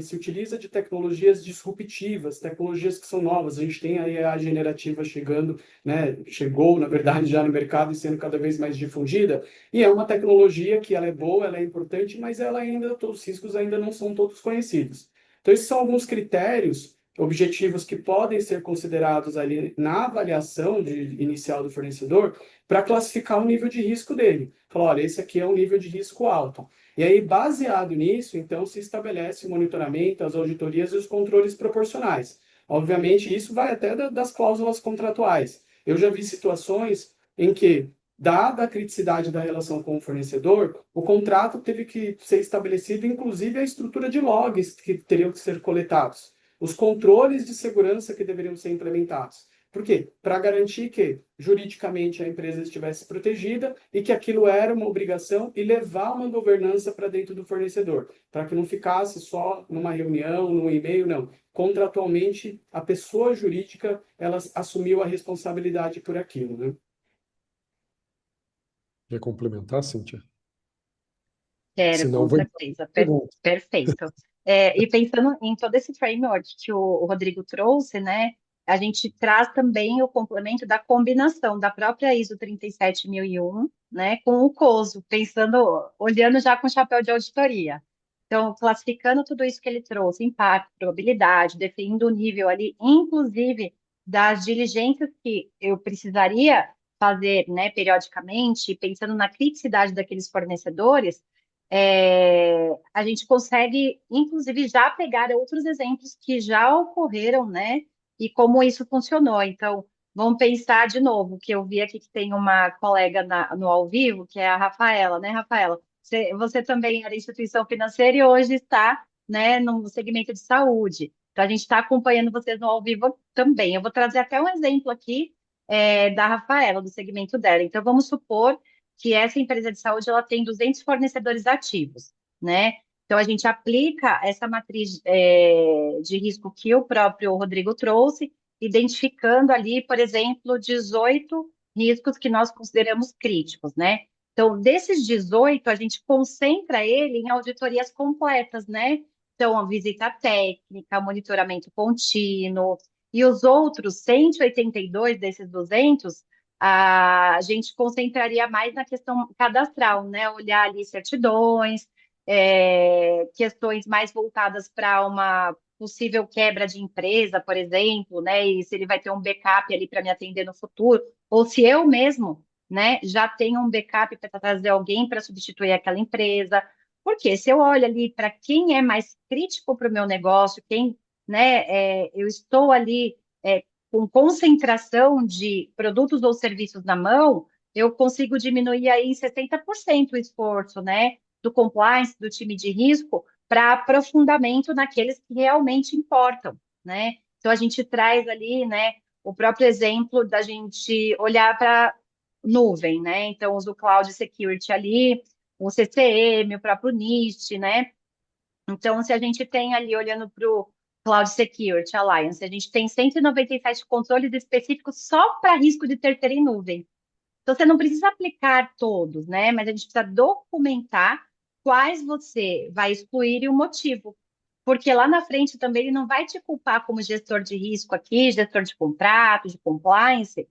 se utiliza de tecnologias disruptivas, tecnologias que são novas. A gente tem aí a generativa chegando, né? Chegou, na verdade, já no mercado e sendo cada vez mais difundida. E é uma tecnologia que ela é boa, ela é importante, mas ela ainda, os riscos ainda não são todos conhecidos. Então, esses são alguns critérios objetivos que podem ser considerados ali na avaliação inicial do fornecedor para classificar o nível de risco dele. Falar, olha, esse aqui é um nível de risco alto. E aí, baseado nisso, então, se estabelece o monitoramento, as auditorias e os controles proporcionais. Obviamente, isso vai até das cláusulas contratuais. Eu já vi situações em que, dada a criticidade da relação com o fornecedor, o contrato teve que ser estabelecido, inclusive a estrutura de logs que teriam que ser coletados, os controles de segurança que deveriam ser implementados. Por quê? Para garantir que, juridicamente, a empresa estivesse protegida e que aquilo era uma obrigação e levar uma governança para dentro do fornecedor, para que não ficasse só numa reunião, num e-mail, não. Contratualmente, a pessoa jurídica, ela assumiu a responsabilidade por aquilo, né? Quer complementar, Cíntia? Quero, Senão, com vou certeza. pergunta. Perfeito. E pensando em todo esse framework que o Rodrigo trouxe, né, a gente traz também o complemento da combinação da própria ISO 37001, né, com o COSO, pensando, olhando já com o chapéu de auditoria. Então, classificando tudo isso que ele trouxe, impacto, probabilidade, definindo o nível ali, inclusive das diligências que eu precisaria fazer, né, periodicamente, pensando na criticidade daqueles fornecedores, a gente consegue, inclusive, já pegar outros exemplos que já ocorreram, né? E como isso funcionou. Então, vamos pensar de novo, que eu vi aqui que tem uma colega no ao vivo, que é a Rafaela, né, Rafaela? Você também era instituição financeira e hoje está, né, no segmento de saúde. Então, a gente está acompanhando vocês no ao vivo também. Eu vou trazer até um exemplo aqui, da Rafaela, do segmento dela. Então, vamos supor que essa empresa de saúde ela tem 200 fornecedores ativos, né? Então, a gente aplica essa matriz de risco que o próprio Rodrigo trouxe, identificando ali, por exemplo, 18 riscos que nós consideramos críticos, né? Então, desses 18, a gente concentra ele em auditorias completas, né? Então, a visita técnica, monitoramento contínuo, e os outros 182 desses 200 a gente concentraria mais na questão cadastral, né? Olhar ali certidões, questões mais voltadas para uma possível quebra de empresa, por exemplo, né? E se ele vai ter um backup ali para me atender no futuro, ou se eu mesmo, né, já tenho um backup para trazer alguém para substituir aquela empresa. Porque se eu olho ali para quem é mais crítico para o meu negócio, quem, né, eu estou ali com concentração de produtos ou serviços na mão, eu consigo diminuir aí em 60% o esforço, né, do compliance, do time de risco, para aprofundamento naqueles que realmente importam, né? Então, a gente traz ali, né, o próprio exemplo da gente olhar para nuvem, né? Então, uso o Cloud Security ali, o CCM, o próprio NIST, né? Então, se a gente tem ali, olhando para o Cloud Security Alliance, a gente tem 197 controles específicos só para risco de terceira em nuvem. Então, você não precisa aplicar todos, né? Mas a gente precisa documentar quais você vai excluir e o motivo. Porque lá na frente também ele não vai te culpar como gestor de risco aqui, gestor de contrato, de compliance,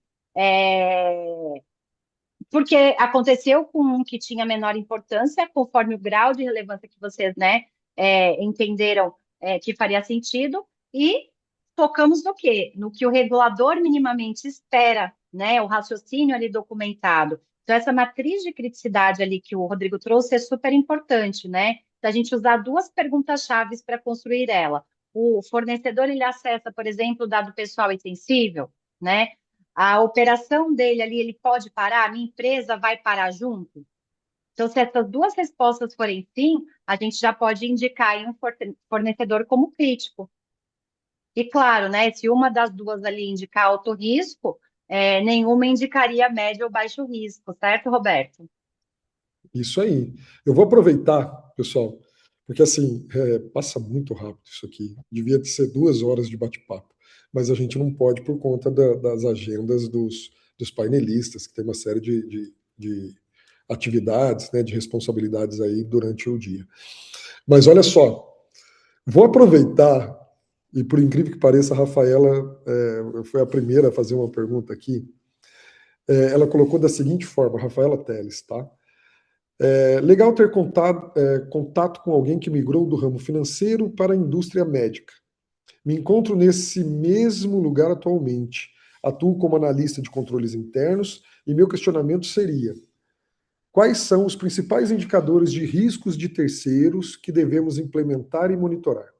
porque aconteceu com um que tinha menor importância, conforme o grau de relevância que vocês, né, entenderam que faria sentido, e focamos no quê? No que o regulador minimamente espera, né, o raciocínio ali documentado. Então, essa matriz de criticidade ali que o Rodrigo trouxe é super importante, né? Da gente usar duas perguntas-chave para construir ela. O fornecedor, ele acessa, por exemplo, dado pessoal e sensível, né? A operação dele ali, ele pode parar? A minha empresa vai parar junto? Então, se essas duas respostas forem sim, a gente já pode indicar aí um fornecedor como crítico. E claro, né, se uma das duas ali indicar alto risco, nenhuma indicaria médio ou baixo risco, certo, Roberto? Isso aí. Eu vou aproveitar, pessoal, porque assim, passa muito rápido isso aqui. Devia ser 2 horas de bate-papo, mas a gente não pode por conta das agendas dos painelistas, que tem uma série de atividades, né, de responsabilidades aí durante o dia. Mas olha só, vou aproveitar, e por incrível que pareça, a Rafaela foi a primeira a fazer uma pergunta aqui. Ela colocou da seguinte forma, Rafaela Teles, tá? Legal ter contato com alguém que migrou do ramo financeiro para a indústria médica. Me encontro nesse mesmo lugar atualmente. Atuo como analista de controles internos e meu questionamento seria: quais são os principais indicadores de riscos de terceiros que devemos implementar e monitorar?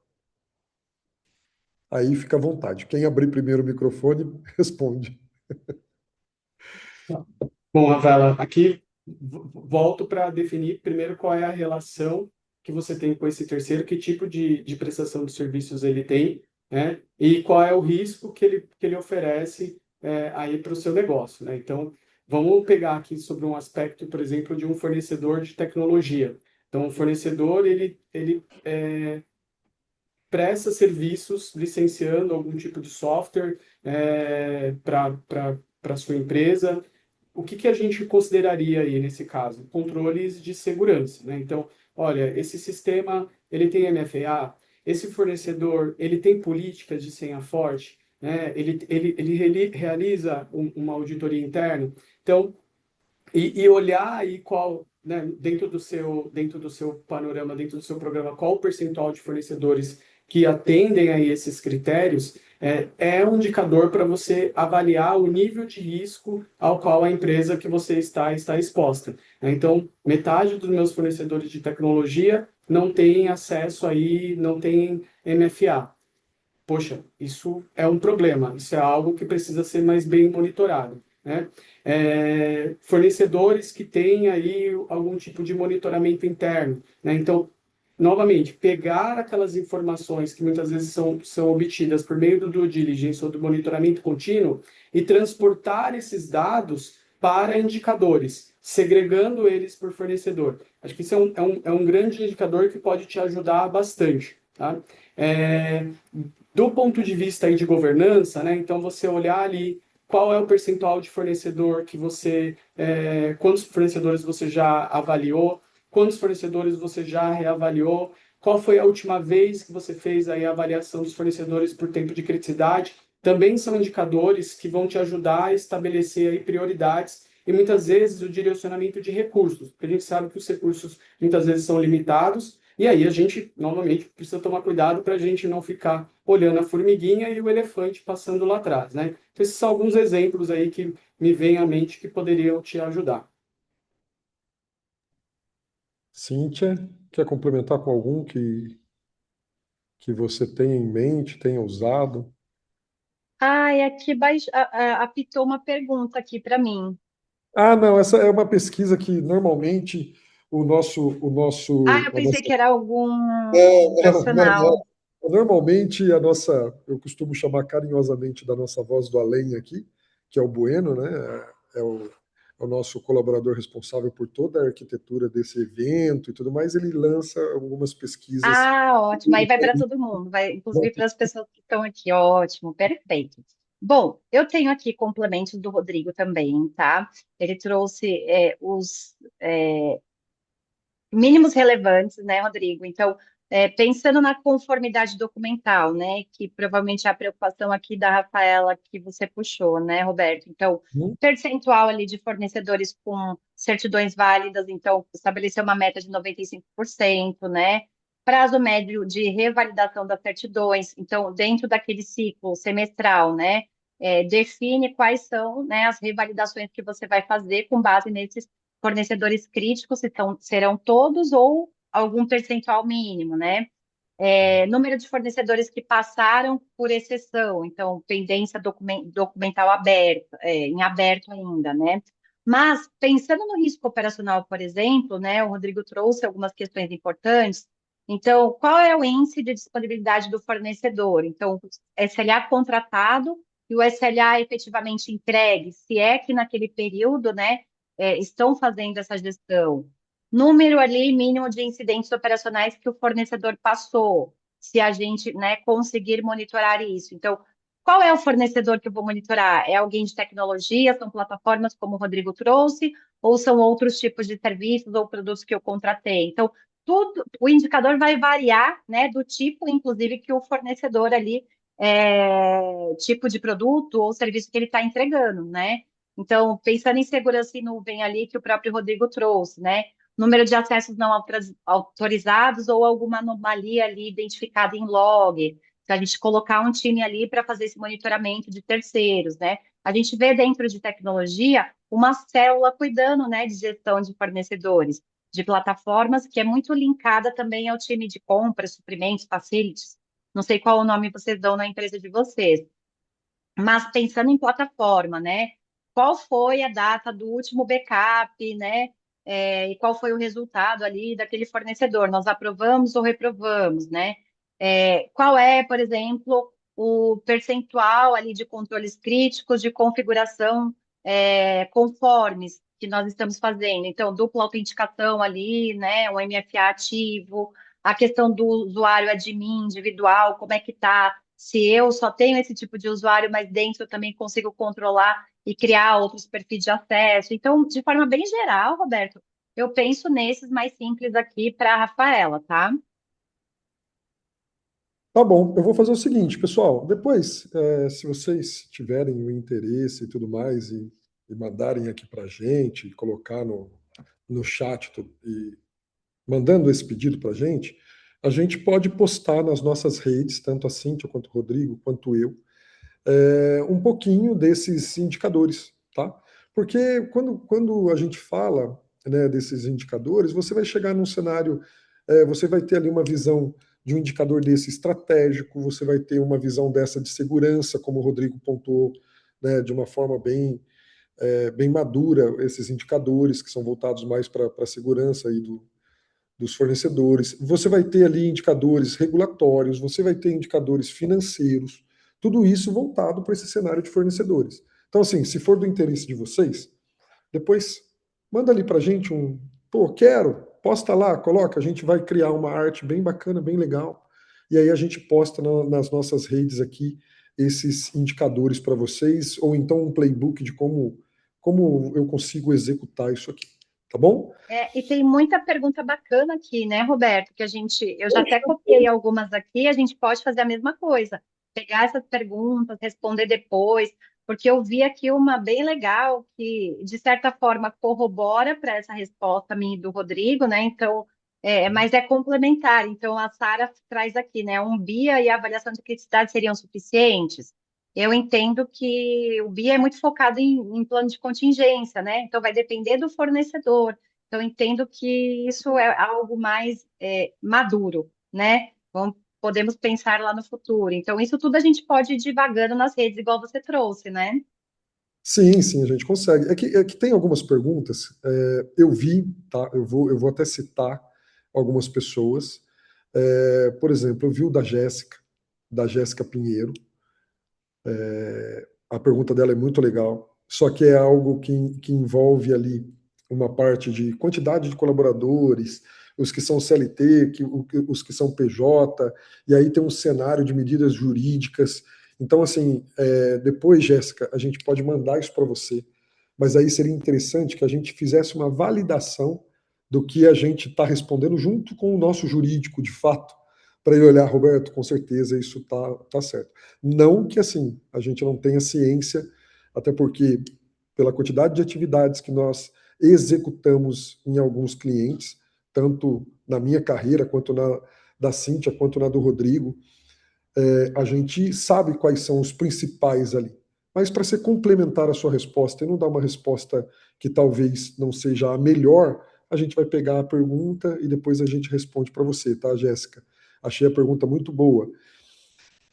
Aí fica à vontade. Quem abrir primeiro o microfone, responde. Bom, Rafaela, aqui volto para definir primeiro qual é a relação que você tem com esse terceiro, que tipo de prestação de serviços ele tem, né? E qual é o risco que ele oferece aí para o seu negócio, né? Então, vamos pegar aqui sobre um aspecto, por exemplo, de um fornecedor de tecnologia. Então, o fornecedor, ele presta serviços licenciando algum tipo de software para sua empresa. O que a gente consideraria aí nesse caso? Controles de segurança, né? Então, olha, esse sistema ele tem MFA, esse fornecedor ele tem políticas de senha forte, né? Ele realiza uma auditoria interna. Então, e olhar aí qual, né, dentro do seu panorama, dentro do seu programa, qual o percentual de fornecedores que atendem a esses critérios, é um indicador para você avaliar o nível de risco ao qual a empresa que você está exposta. Então, metade dos meus fornecedores de tecnologia não tem acesso aí, não tem MFA. Poxa, isso é um problema, isso é algo que precisa ser mais bem monitorado, né? Fornecedores que têm aí algum tipo de monitoramento interno, né? Então, novamente, pegar aquelas informações que muitas vezes são obtidas por meio do due diligence ou do monitoramento contínuo e transportar esses dados para indicadores, segregando eles por fornecedor. Acho que isso é um grande indicador que pode te ajudar bastante, tá? Do ponto de vista aí de governança, né? Então você olhar ali qual é o percentual de fornecedor que quantos fornecedores você já avaliou, quantos fornecedores você já reavaliou, qual foi a última vez que você fez aí a avaliação dos fornecedores por tempo de criticidade, também são indicadores que vão te ajudar a estabelecer aí prioridades e muitas vezes o direcionamento de recursos, porque a gente sabe que os recursos muitas vezes são limitados. E aí a gente, novamente, precisa tomar cuidado para a gente não ficar olhando a formiguinha e o elefante passando lá atrás, né? Então, esses são alguns exemplos aí que me vêm à mente que poderiam te ajudar. Cíntia, quer complementar com algum que você tenha em mente, tenha usado? Ai, aqui apitou uma pergunta aqui para mim. Ah, não, essa é uma pesquisa que normalmente o nosso, o Ah, nosso, eu a pensei nossa, que era algum não. profissional. Normalmente a nossa, eu costumo chamar carinhosamente da nossa voz do além aqui, que é o Bueno, né? É o, é o nosso colaborador responsável por toda a arquitetura desse evento e tudo mais. Ele lança algumas pesquisas. Ah, ótimo. Aí vai para todo mundo, vai inclusive para as pessoas que estão aqui. Ótimo, perfeito. Bom, eu tenho aqui complementos do Rodrigo também, tá? Ele trouxe os mínimos relevantes, né, Rodrigo? Então, pensando na conformidade documental, né, que provavelmente é a preocupação aqui da Rafaela que você puxou, né, Roberto? Então, percentual ali de fornecedores com certidões válidas, então, estabelecer uma meta de 95%, né? Prazo médio de revalidação das certidões, então, dentro daquele ciclo semestral, né? Define quais são, né, as revalidações que você vai fazer com base nesses fornecedores críticos, se serão todos ou algum percentual mínimo, né? número de fornecedores que passaram por exceção, então pendência documental aberta, em aberto ainda, né? Mas pensando no risco operacional, por exemplo, né, o Rodrigo trouxe algumas questões importantes. Então, qual é o índice de disponibilidade do fornecedor? Então, SLA contratado e o SLA efetivamente entregue, se é que naquele período, né, estão fazendo essa gestão. Número ali mínimo de incidentes operacionais que o fornecedor passou, se a gente, né, conseguir monitorar isso. Então, qual é o fornecedor que eu vou monitorar? É alguém de tecnologia, são plataformas como o Rodrigo trouxe, ou são outros tipos de serviços ou produtos que eu contratei? Então, tudo, o indicador vai variar, né, do tipo, inclusive, que o fornecedor ali, tipo de produto ou serviço que ele está entregando, né? Então, pensando em segurança em nuvem ali, que o próprio Rodrigo trouxe, né? Número de acessos não autorizados ou alguma anomalia ali identificada em log. Então, a gente colocar um time ali para fazer esse monitoramento de terceiros, né? A gente vê dentro de tecnologia uma célula cuidando, né, de gestão de fornecedores, de plataformas, que é muito linkada também ao time de compras, suprimentos, facilities. Não sei qual o nome vocês dão na empresa de vocês, mas pensando em plataforma, né? Qual foi a data do último backup, né? E qual foi o resultado ali daquele fornecedor? Nós aprovamos ou reprovamos, né? Qual é, por exemplo, o percentual ali de controles críticos de configuração conformes que nós estamos fazendo? Então, dupla autenticação ali, né? Um MFA ativo, a questão do usuário admin individual, como é que está? Se eu só tenho esse tipo de usuário, mas dentro eu também consigo controlar e criar outros perfis de acesso. Então, de forma bem geral, Roberto, eu penso nesses mais simples aqui para a Rafaela, tá? Tá bom, eu vou fazer o seguinte, pessoal. Depois, se vocês tiverem o interesse e tudo mais, e mandarem aqui para a gente, colocar no chat e mandando esse pedido para a gente pode postar nas nossas redes, tanto a Cíntia quanto o Rodrigo, quanto eu, um pouquinho desses indicadores, tá? Porque quando a gente fala, né, desses indicadores, você vai chegar num cenário, você vai ter ali uma visão de um indicador desse estratégico, você vai ter uma visão dessa de segurança, como o Rodrigo pontuou, né, de uma forma bem madura, esses indicadores que são voltados mais para a segurança aí dos fornecedores. Você vai ter ali indicadores regulatórios, você vai ter indicadores financeiros, tudo isso voltado para esse cenário de fornecedores. Então, assim, se for do interesse de vocês, depois manda ali para a gente pô, quero, posta lá, coloca, a gente vai criar uma arte bem bacana, bem legal, e aí a gente posta nas nossas redes aqui esses indicadores para vocês, ou então um playbook de como eu consigo executar isso aqui, tá bom? E tem muita pergunta bacana aqui, né, Roberto? Eu já até copiei algumas aqui, a gente pode fazer a mesma coisa, pegar essas perguntas, responder depois, porque eu vi aqui uma bem legal que, de certa forma, corrobora para essa resposta minha e do Rodrigo, né? Então, mas é complementar. Então, a Sara traz aqui, né? Um BIA e a avaliação de criticidade seriam suficientes? Eu entendo que o BIA é muito focado em plano de contingência, né? Então, vai depender do fornecedor. Então, entendo que isso é algo mais maduro, né? Podemos pensar lá no futuro. Então, isso tudo a gente pode ir divagando nas redes, igual você trouxe, né? Sim, sim, a gente consegue. É que tem algumas perguntas, eu vi, tá? Eu vou até citar algumas pessoas. Por exemplo, eu vi o da Jéssica Pinheiro. A pergunta dela é muito legal, só que é algo que envolve ali uma parte de quantidade de colaboradores, os que são CLT, os que são PJ, e aí tem um cenário de medidas jurídicas. Então, assim, depois, Jéssica, a gente pode mandar isso para você, mas aí seria interessante que a gente fizesse uma validação do que a gente está respondendo junto com o nosso jurídico, de fato, para ele olhar, Roberto, com certeza isso tá certo. Não que assim a gente não tenha ciência, até porque pela quantidade de atividades que nós executamos em alguns clientes, tanto na minha carreira quanto na da Cíntia, quanto na do Rodrigo, a gente sabe quais são os principais ali. Mas para ser complementar a sua resposta e não dar uma resposta que talvez não seja a melhor, a gente vai pegar a pergunta e depois a gente responde para você, tá, Jéssica? Achei a pergunta muito boa.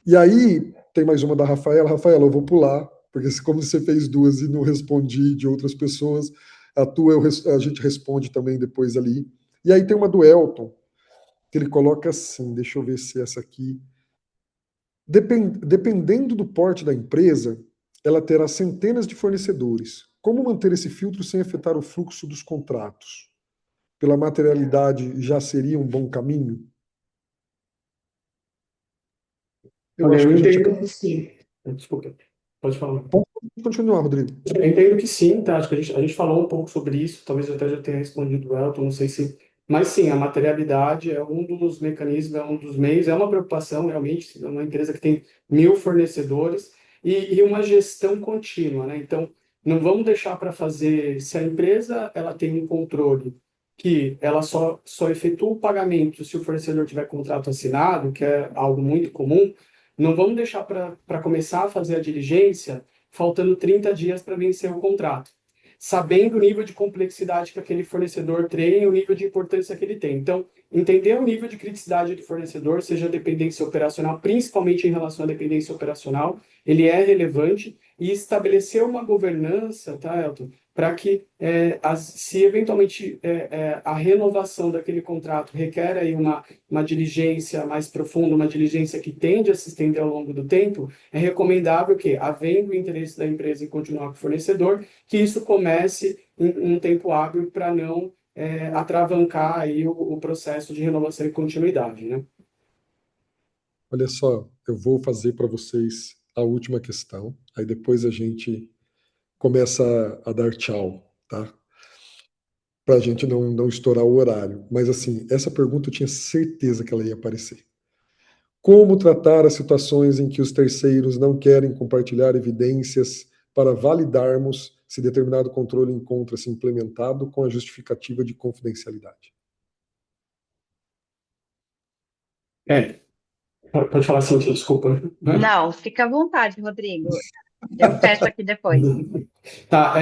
E aí, tem mais uma da Rafaela. Rafaela, eu vou pular, porque como você fez duas e não respondi de outras pessoas, a tua a gente responde também depois ali. E aí tem uma do Elton, que ele coloca assim, deixa eu ver se é essa aqui. Dependendo do porte da empresa, ela terá centenas de fornecedores. Como manter esse filtro sem afetar o fluxo dos contratos? Pela materialidade, já seria um bom caminho? Eu Olha, acho eu que a gente... entendo que sim. Desculpa, pode falar. Pode continuar, Rodrigo. Eu entendo que sim, tá? Acho que a gente falou um pouco sobre isso, talvez eu até já tenha respondido o Elton, não sei se. Mas sim, a materialidade é um dos mecanismos, é um dos meios, é uma preocupação realmente, é uma empresa que tem 1.000 fornecedores e uma gestão contínua, né? Então, não vamos deixar para fazer, se a empresa ela tem um controle que ela só efetua o pagamento se o fornecedor tiver contrato assinado, que é algo muito comum, não vamos deixar para começar a fazer a diligência faltando 30 dias para vencer o contrato, sabendo o nível de complexidade que aquele fornecedor tem e o nível de importância que ele tem. Então, entender o nível de criticidade do fornecedor, seja dependência operacional, principalmente em relação à dependência operacional, ele é relevante e estabelecer uma governança, tá, Elton, para que se eventualmente a renovação daquele contrato requer aí uma diligência mais profunda, uma diligência que tende a se estender ao longo do tempo, é recomendável que, havendo o interesse da empresa em continuar com o fornecedor, que isso comece em um tempo hábil para não atravancar aí o processo de renovação e continuidade, né? Olha só, eu vou fazer para vocês a última questão, aí depois a gente começa a dar tchau, tá? Para a gente não estourar o horário. Mas, assim, essa pergunta eu tinha certeza que ela ia aparecer. Como tratar as situações em que os terceiros não querem compartilhar evidências para validarmos se determinado controle encontra-se implementado com a justificativa de confidencialidade? Pode falar assim, desculpa. Não, fica à vontade, Rodrigo. Eu fecho aqui depois. Tá,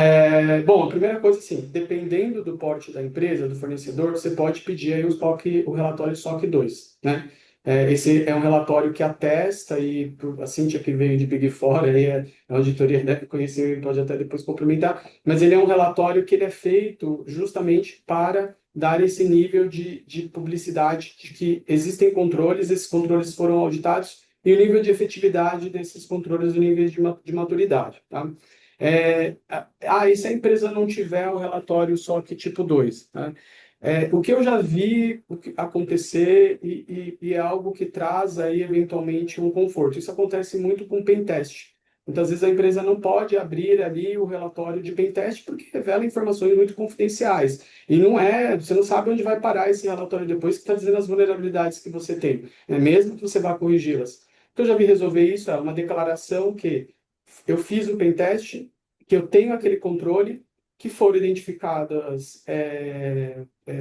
bom, a primeira coisa, assim, dependendo do porte da empresa, do fornecedor, você pode pedir aí o relatório SOC 2, né? Esse é um relatório que atesta, e a Cíntia que veio de Big Four, aí a auditoria deve conhecer, pode até depois complementar, mas ele é um relatório que ele é feito justamente para dar esse nível de publicidade, de que existem controles, esses controles foram auditados, e o nível de efetividade desses controles, o nível de maturidade, tá? E se a empresa não tiver o relatório SOC tipo 2, né? O que eu já vi acontecer e é algo que traz aí eventualmente um conforto. Isso acontece muito com pentest. Muitas vezes a empresa não pode abrir ali o relatório de pentest porque revela informações muito confidenciais. E você não sabe onde vai parar esse relatório depois que está dizendo as vulnerabilidades que você tem, né? Mesmo que você vá corrigi-las. O que eu já vi resolver isso é uma declaração que eu fiz o pentest, que eu tenho aquele controle, que foram identificadas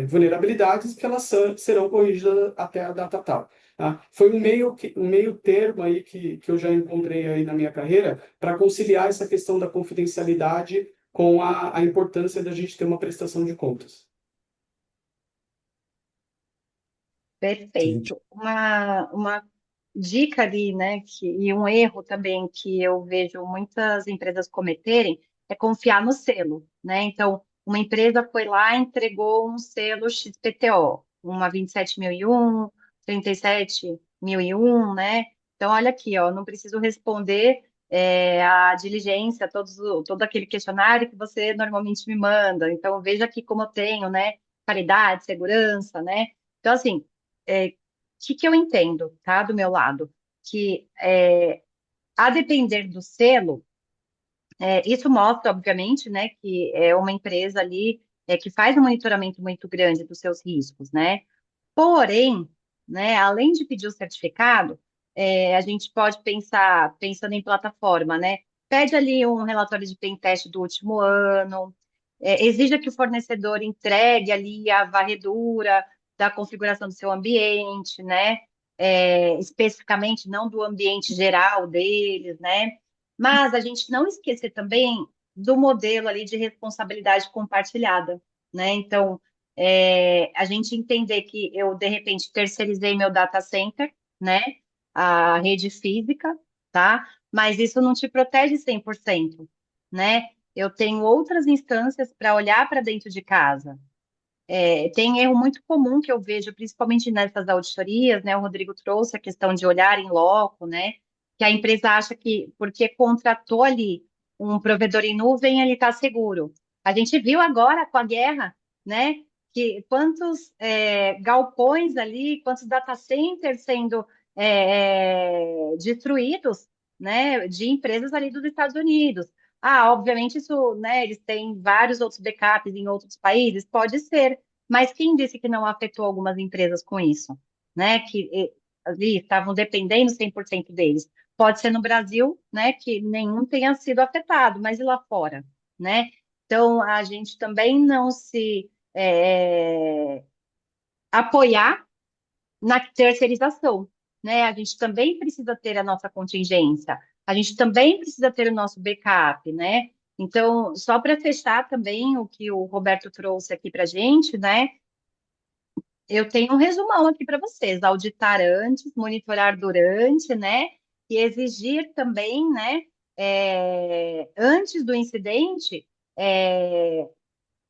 vulnerabilidades, que elas serão corrigidas até a data tal. Tá? Foi um meio termo aí que eu já encontrei aí na minha carreira para conciliar essa questão da confidencialidade com a importância da gente ter uma prestação de contas. Gente, Perfeito. Uma dica ali, né, e um erro também que eu vejo muitas empresas cometerem é confiar no selo, né? Então, uma empresa foi lá e entregou um selo XPTO, uma 27001, 37001, né? Então, olha aqui, ó, não preciso responder a diligência, todo aquele questionário que você normalmente me manda. Então, veja aqui como eu tenho, né, qualidade, segurança, né? Então, assim, que eu entendo, tá, do meu lado? Que a depender do selo, isso mostra, obviamente, né, que é uma empresa ali que faz um monitoramento muito grande dos seus riscos, né? Porém, né, além de pedir o certificado, a gente pode pensar, pensando em plataforma, né? Pede ali um relatório de pentest do último ano, exija que o fornecedor entregue ali a varredura da configuração do seu ambiente, né? Especificamente, não do ambiente geral deles, né? Mas a gente não esquecer também do modelo ali de responsabilidade compartilhada, né? Então, a gente entender que eu, de repente, terceirizei meu data center, né? A rede física, tá? Mas isso não te protege 100%, né? Eu tenho outras instâncias para olhar para dentro de casa. Tem erro muito comum que eu vejo, principalmente nessas auditorias, né? O Rodrigo trouxe a questão de olhar em loco, né? Que a empresa acha que porque contratou ali um provedor em nuvem, ele está seguro. A gente viu agora com a guerra, né? Que quantos galpões ali, quantos data centers sendo destruídos, né? De empresas ali dos Estados Unidos. Ah, obviamente isso, né? Eles têm vários outros backups em outros países, pode ser. Mas quem disse que não afetou algumas empresas com isso, né? Que ali estavam dependendo 100% deles. Pode ser no Brasil, né? Que nenhum tenha sido afetado, mas e lá fora, né? Então a gente também não se apoiar na terceirização, né? A gente também precisa ter a nossa contingência, a gente também precisa ter o nosso backup, né? Então, só para fechar também o que o Roberto trouxe aqui para a gente, né? Eu tenho um resumão aqui para vocês: auditar antes, monitorar durante, né? E exigir também, né? Antes do incidente, é,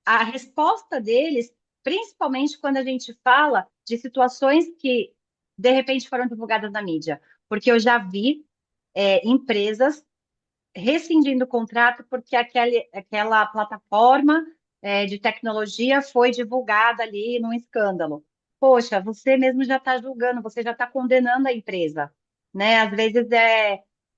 a resposta deles, principalmente quando a gente fala de situações que de repente foram divulgadas na mídia, porque eu já vi empresas rescindindo o contrato porque aquela plataforma de tecnologia foi divulgada ali num escândalo. Poxa, você mesmo já está julgando, você já está condenando a empresa, né? Às vezes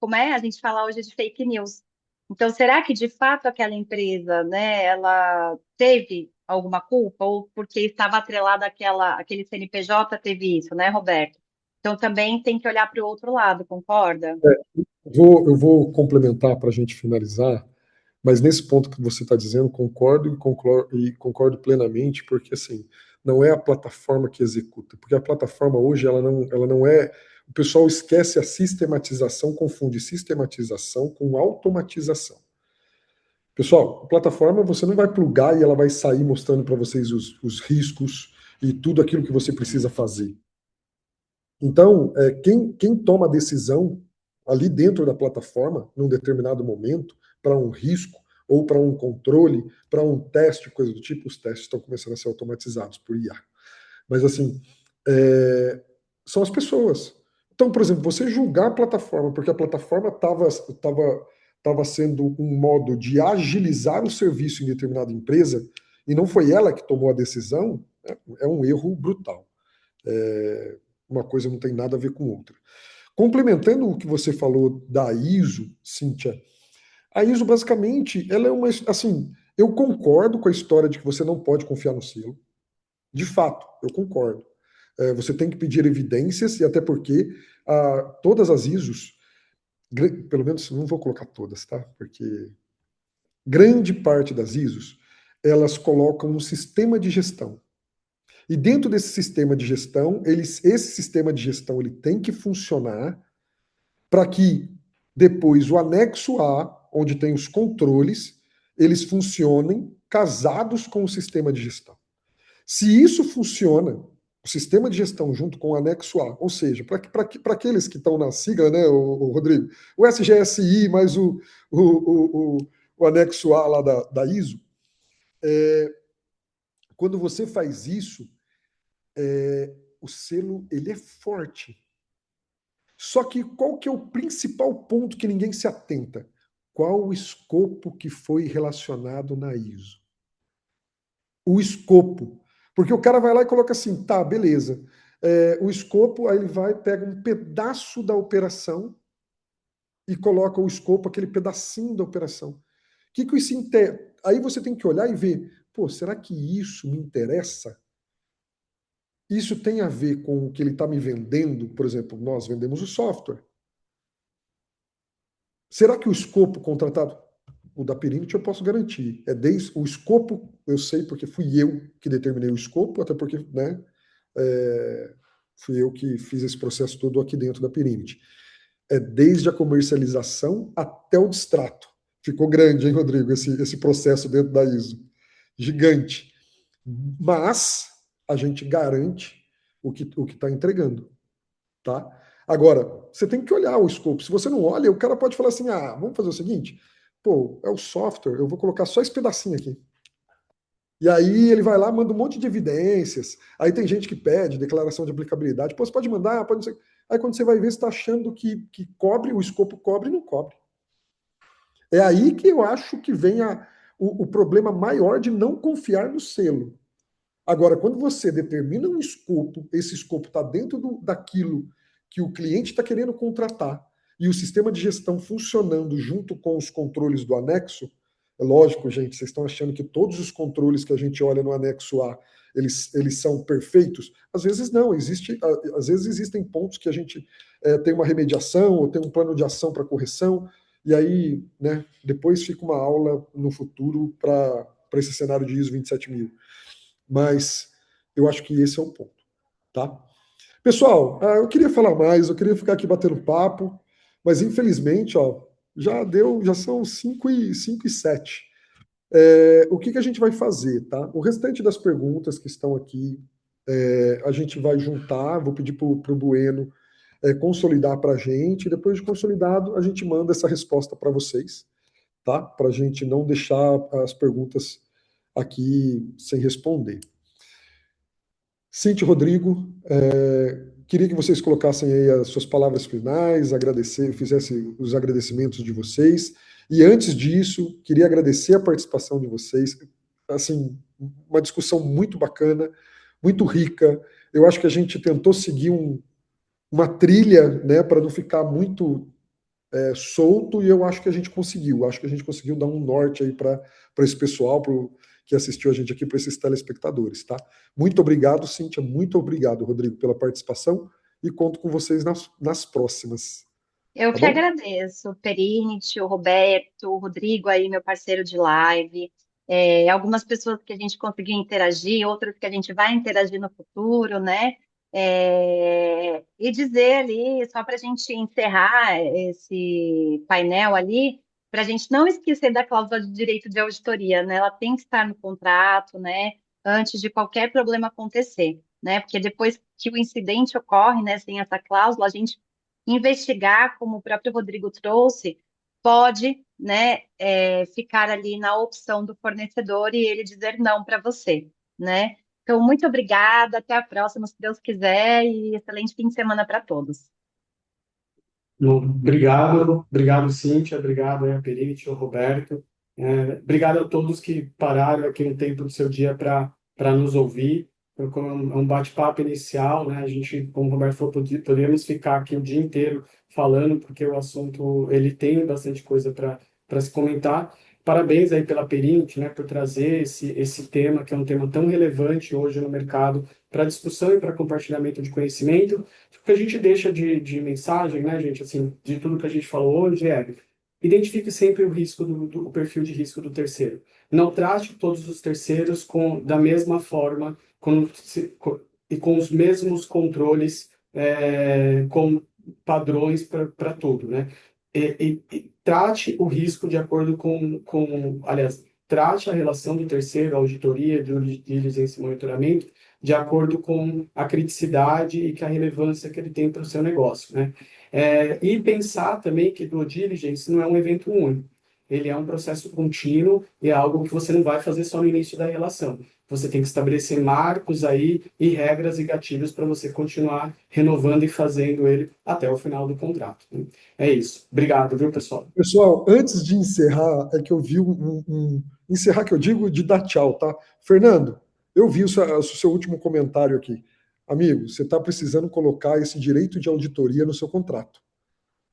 como a gente fala hoje de fake news. Então, será que de fato aquela empresa, né, ela teve alguma culpa ou porque estava atrelada aquele CNPJ teve isso, né, Roberto? Então, também tem que olhar para o outro lado, concorda? Eu vou complementar para a gente finalizar, mas nesse ponto que você está dizendo, concordo plenamente, porque assim, não é a plataforma que executa, porque a plataforma hoje ela não é. O pessoal esquece a sistematização, confunde sistematização com automatização. Pessoal, a plataforma você não vai plugar e ela vai sair mostrando para vocês os riscos e tudo aquilo que você precisa fazer. Então, quem toma a decisão ali dentro da plataforma, num determinado momento, para um risco ou para um controle, para um teste, coisa do tipo, os testes estão começando a ser automatizados por IA. Mas, assim, são as pessoas. Então, por exemplo, você julgar a plataforma porque a plataforma estava sendo um modo de agilizar o serviço em determinada empresa e não foi ela que tomou a decisão, é um erro brutal. Uma coisa não tem nada a ver com outra. Complementando o que você falou da ISO, Cíntia, a ISO basicamente, ela é uma, assim, eu concordo com a história de que você não pode confiar no selo. De fato, eu concordo. Você tem que pedir evidências e até porque todas as ISOs, pelo menos não vou colocar todas, tá? Porque grande parte das ISOs, elas colocam um sistema de gestão. E dentro desse sistema de gestão, esse sistema de gestão ele tem que funcionar para que depois o anexo A, onde tem os controles, eles funcionem casados com o sistema de gestão. Se isso funciona, o sistema de gestão junto com o anexo A, ou seja, para aqueles que estão na sigla, né, o Rodrigo, o SGSI mais o anexo A lá da ISO, quando você faz isso, o selo ele é forte. Só que qual que é o principal ponto que ninguém se atenta? Qual o escopo que foi relacionado na ISO? O escopo. Porque o cara vai lá e coloca assim, tá, beleza. O escopo, aí ele vai, pega um pedaço da operação e coloca o escopo, aquele pedacinho da operação. O que isso interessa? Aí você tem que olhar e ver, pô, será que isso me interessa? Isso tem a ver com o que ele está me vendendo? Por exemplo, nós vendemos o software. Será que o escopo contratado, o da Perinit eu posso garantir, desde o escopo, eu sei porque fui eu que determinei o escopo, até porque, né, fui eu que fiz esse processo todo aqui dentro da Perinit. Desde a comercialização até o distrato. Ficou grande, hein, Rodrigo, esse processo dentro da ISO. Gigante. mas a gente garante o que está entregando, tá? Agora, você tem que olhar o escopo. Se você não olha, o cara pode falar assim, vamos fazer o seguinte, pô, é o software, eu vou colocar só esse pedacinho aqui. E aí ele vai lá, manda um monte de evidências. Aí tem gente que pede declaração de aplicabilidade. Pô, você pode mandar, pode não sei. Aí quando você vai ver, você está achando que cobre, o escopo cobre e não cobre. É aí que eu acho que vem o problema maior de não confiar no selo. Agora, quando você determina um escopo, esse escopo está dentro daquilo que o cliente está querendo contratar e o sistema de gestão funcionando junto com os controles do anexo, é lógico, gente, vocês estão achando que todos os controles que a gente olha no anexo A, eles são perfeitos? Às vezes não, às vezes existem pontos que a gente tem uma remediação ou tem um plano de ação para correção, e aí, né, depois fica uma aula no futuro para esse cenário de ISO 27000. Mas eu acho que esse é o ponto, tá? Pessoal, eu queria falar mais, eu queria ficar aqui batendo papo, mas infelizmente, ó, já são 5 e 7. O que a gente vai fazer, tá? O restante das perguntas que estão aqui, a gente vai juntar, vou pedir para o Bueno consolidar para a gente, e depois de consolidado, a gente manda essa resposta para vocês, tá? Para a gente não deixar as perguntas aqui sem responder. Cintia, Rodrigo, queria que vocês colocassem aí as suas palavras finais, fizessem os agradecimentos de vocês. E antes disso, queria agradecer a participação de vocês. Assim, uma discussão muito bacana, muito rica. Eu acho que a gente tentou seguir uma trilha, né, para não ficar muito solto, e eu acho que a gente conseguiu. Acho que a gente conseguiu dar um norte aí para esse pessoal, que assistiu a gente aqui, para esses telespectadores, tá? Muito obrigado, Cíntia, muito obrigado, Rodrigo, pela participação, e conto com vocês nas próximas, Eu tá que bom? agradeço, o Perinit, o Roberto, o Rodrigo aí, meu parceiro de live, algumas pessoas que a gente conseguiu interagir, outras que a gente vai interagir no futuro, né? E dizer ali, só para a gente encerrar esse painel ali, para a gente não esquecer da cláusula de direito de auditoria, né? Ela tem que estar no contrato, né? Antes de qualquer problema acontecer, né? Porque depois que o incidente ocorre, né, sem essa cláusula, a gente investigar, como o próprio Rodrigo trouxe, pode, né, ficar ali na opção do fornecedor e ele dizer não para você, né? Então, muito obrigada, até a próxima, se Deus quiser, e excelente fim de semana para todos. Obrigado, Cíntia, obrigado aí a Perit, o Roberto. Obrigado a todos que pararam aqui um tempo do seu dia para nos ouvir. Foi um bate-papo inicial, né? A gente, como o Roberto falou, poderíamos ficar aqui o dia inteiro falando, porque o assunto ele tem bastante coisa para se comentar. Parabéns aí pela Perit, né, por trazer esse tema, que é um tema tão relevante hoje no mercado, para discussão e para compartilhamento de conhecimento. O que a gente deixa de mensagem, né, gente, assim, de tudo que a gente falou hoje identifique sempre o risco o perfil de risco do terceiro. Não trate todos os terceiros da mesma forma e com os mesmos controles, com padrões para tudo, né? E trate o risco de acordo aliás, trate a relação do terceiro, a auditoria, due diligência e monitoramento, de acordo com a criticidade e com a relevância que ele tem para o seu negócio, né? E pensar também que due diligence não é um evento único. Ele é um processo contínuo e é algo que você não vai fazer só no início da relação. Você tem que estabelecer marcos aí e regras e gatilhos para você continuar renovando e fazendo ele até o final do contrato, né? É isso. Obrigado, viu, pessoal? Pessoal, antes de encerrar, é que eu vi encerrar que eu digo de dar tchau, tá? Fernando, eu vi o seu último comentário aqui. Amigo, você está precisando colocar esse direito de auditoria no seu contrato.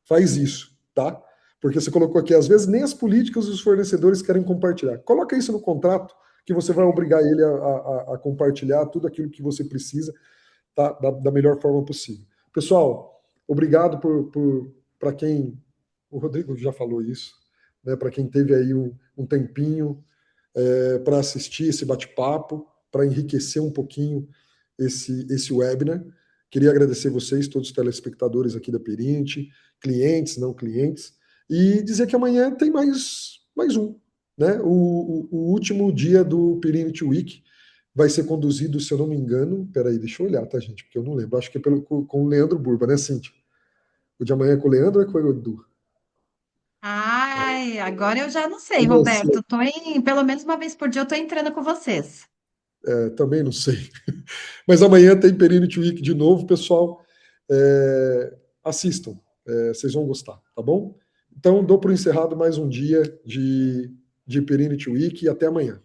Faz isso, tá? Porque você colocou aqui, às vezes nem as políticas dos fornecedores querem compartilhar. Coloca isso no contrato, que você vai obrigar ele a compartilhar tudo aquilo que você precisa, tá? Da melhor forma possível. Pessoal, obrigado para quem. O Rodrigo já falou isso, né? Para quem teve aí um tempinho para assistir esse bate-papo, para enriquecer um pouquinho esse webinar. Queria agradecer vocês, todos os telespectadores aqui da Perinte, clientes, não clientes, e dizer que amanhã tem mais um, né? O último dia do Perinte Week. vai ser conduzido, se eu não me engano, peraí, deixa eu olhar, tá, gente? Porque eu não lembro. Acho que é com o Leandro Burba, né, Cíntia? O de amanhã é com o Leandro ou é com o Edu? Ai, agora eu já não sei, Eu não sei, Roberto. Pelo menos uma vez por dia eu tô entrando com vocês. também não sei. Mas amanhã tem Perinity Week de novo, pessoal. Assistam, vocês vão gostar, tá bom? Então, dou por encerrado mais um dia de Perinity Week e até amanhã.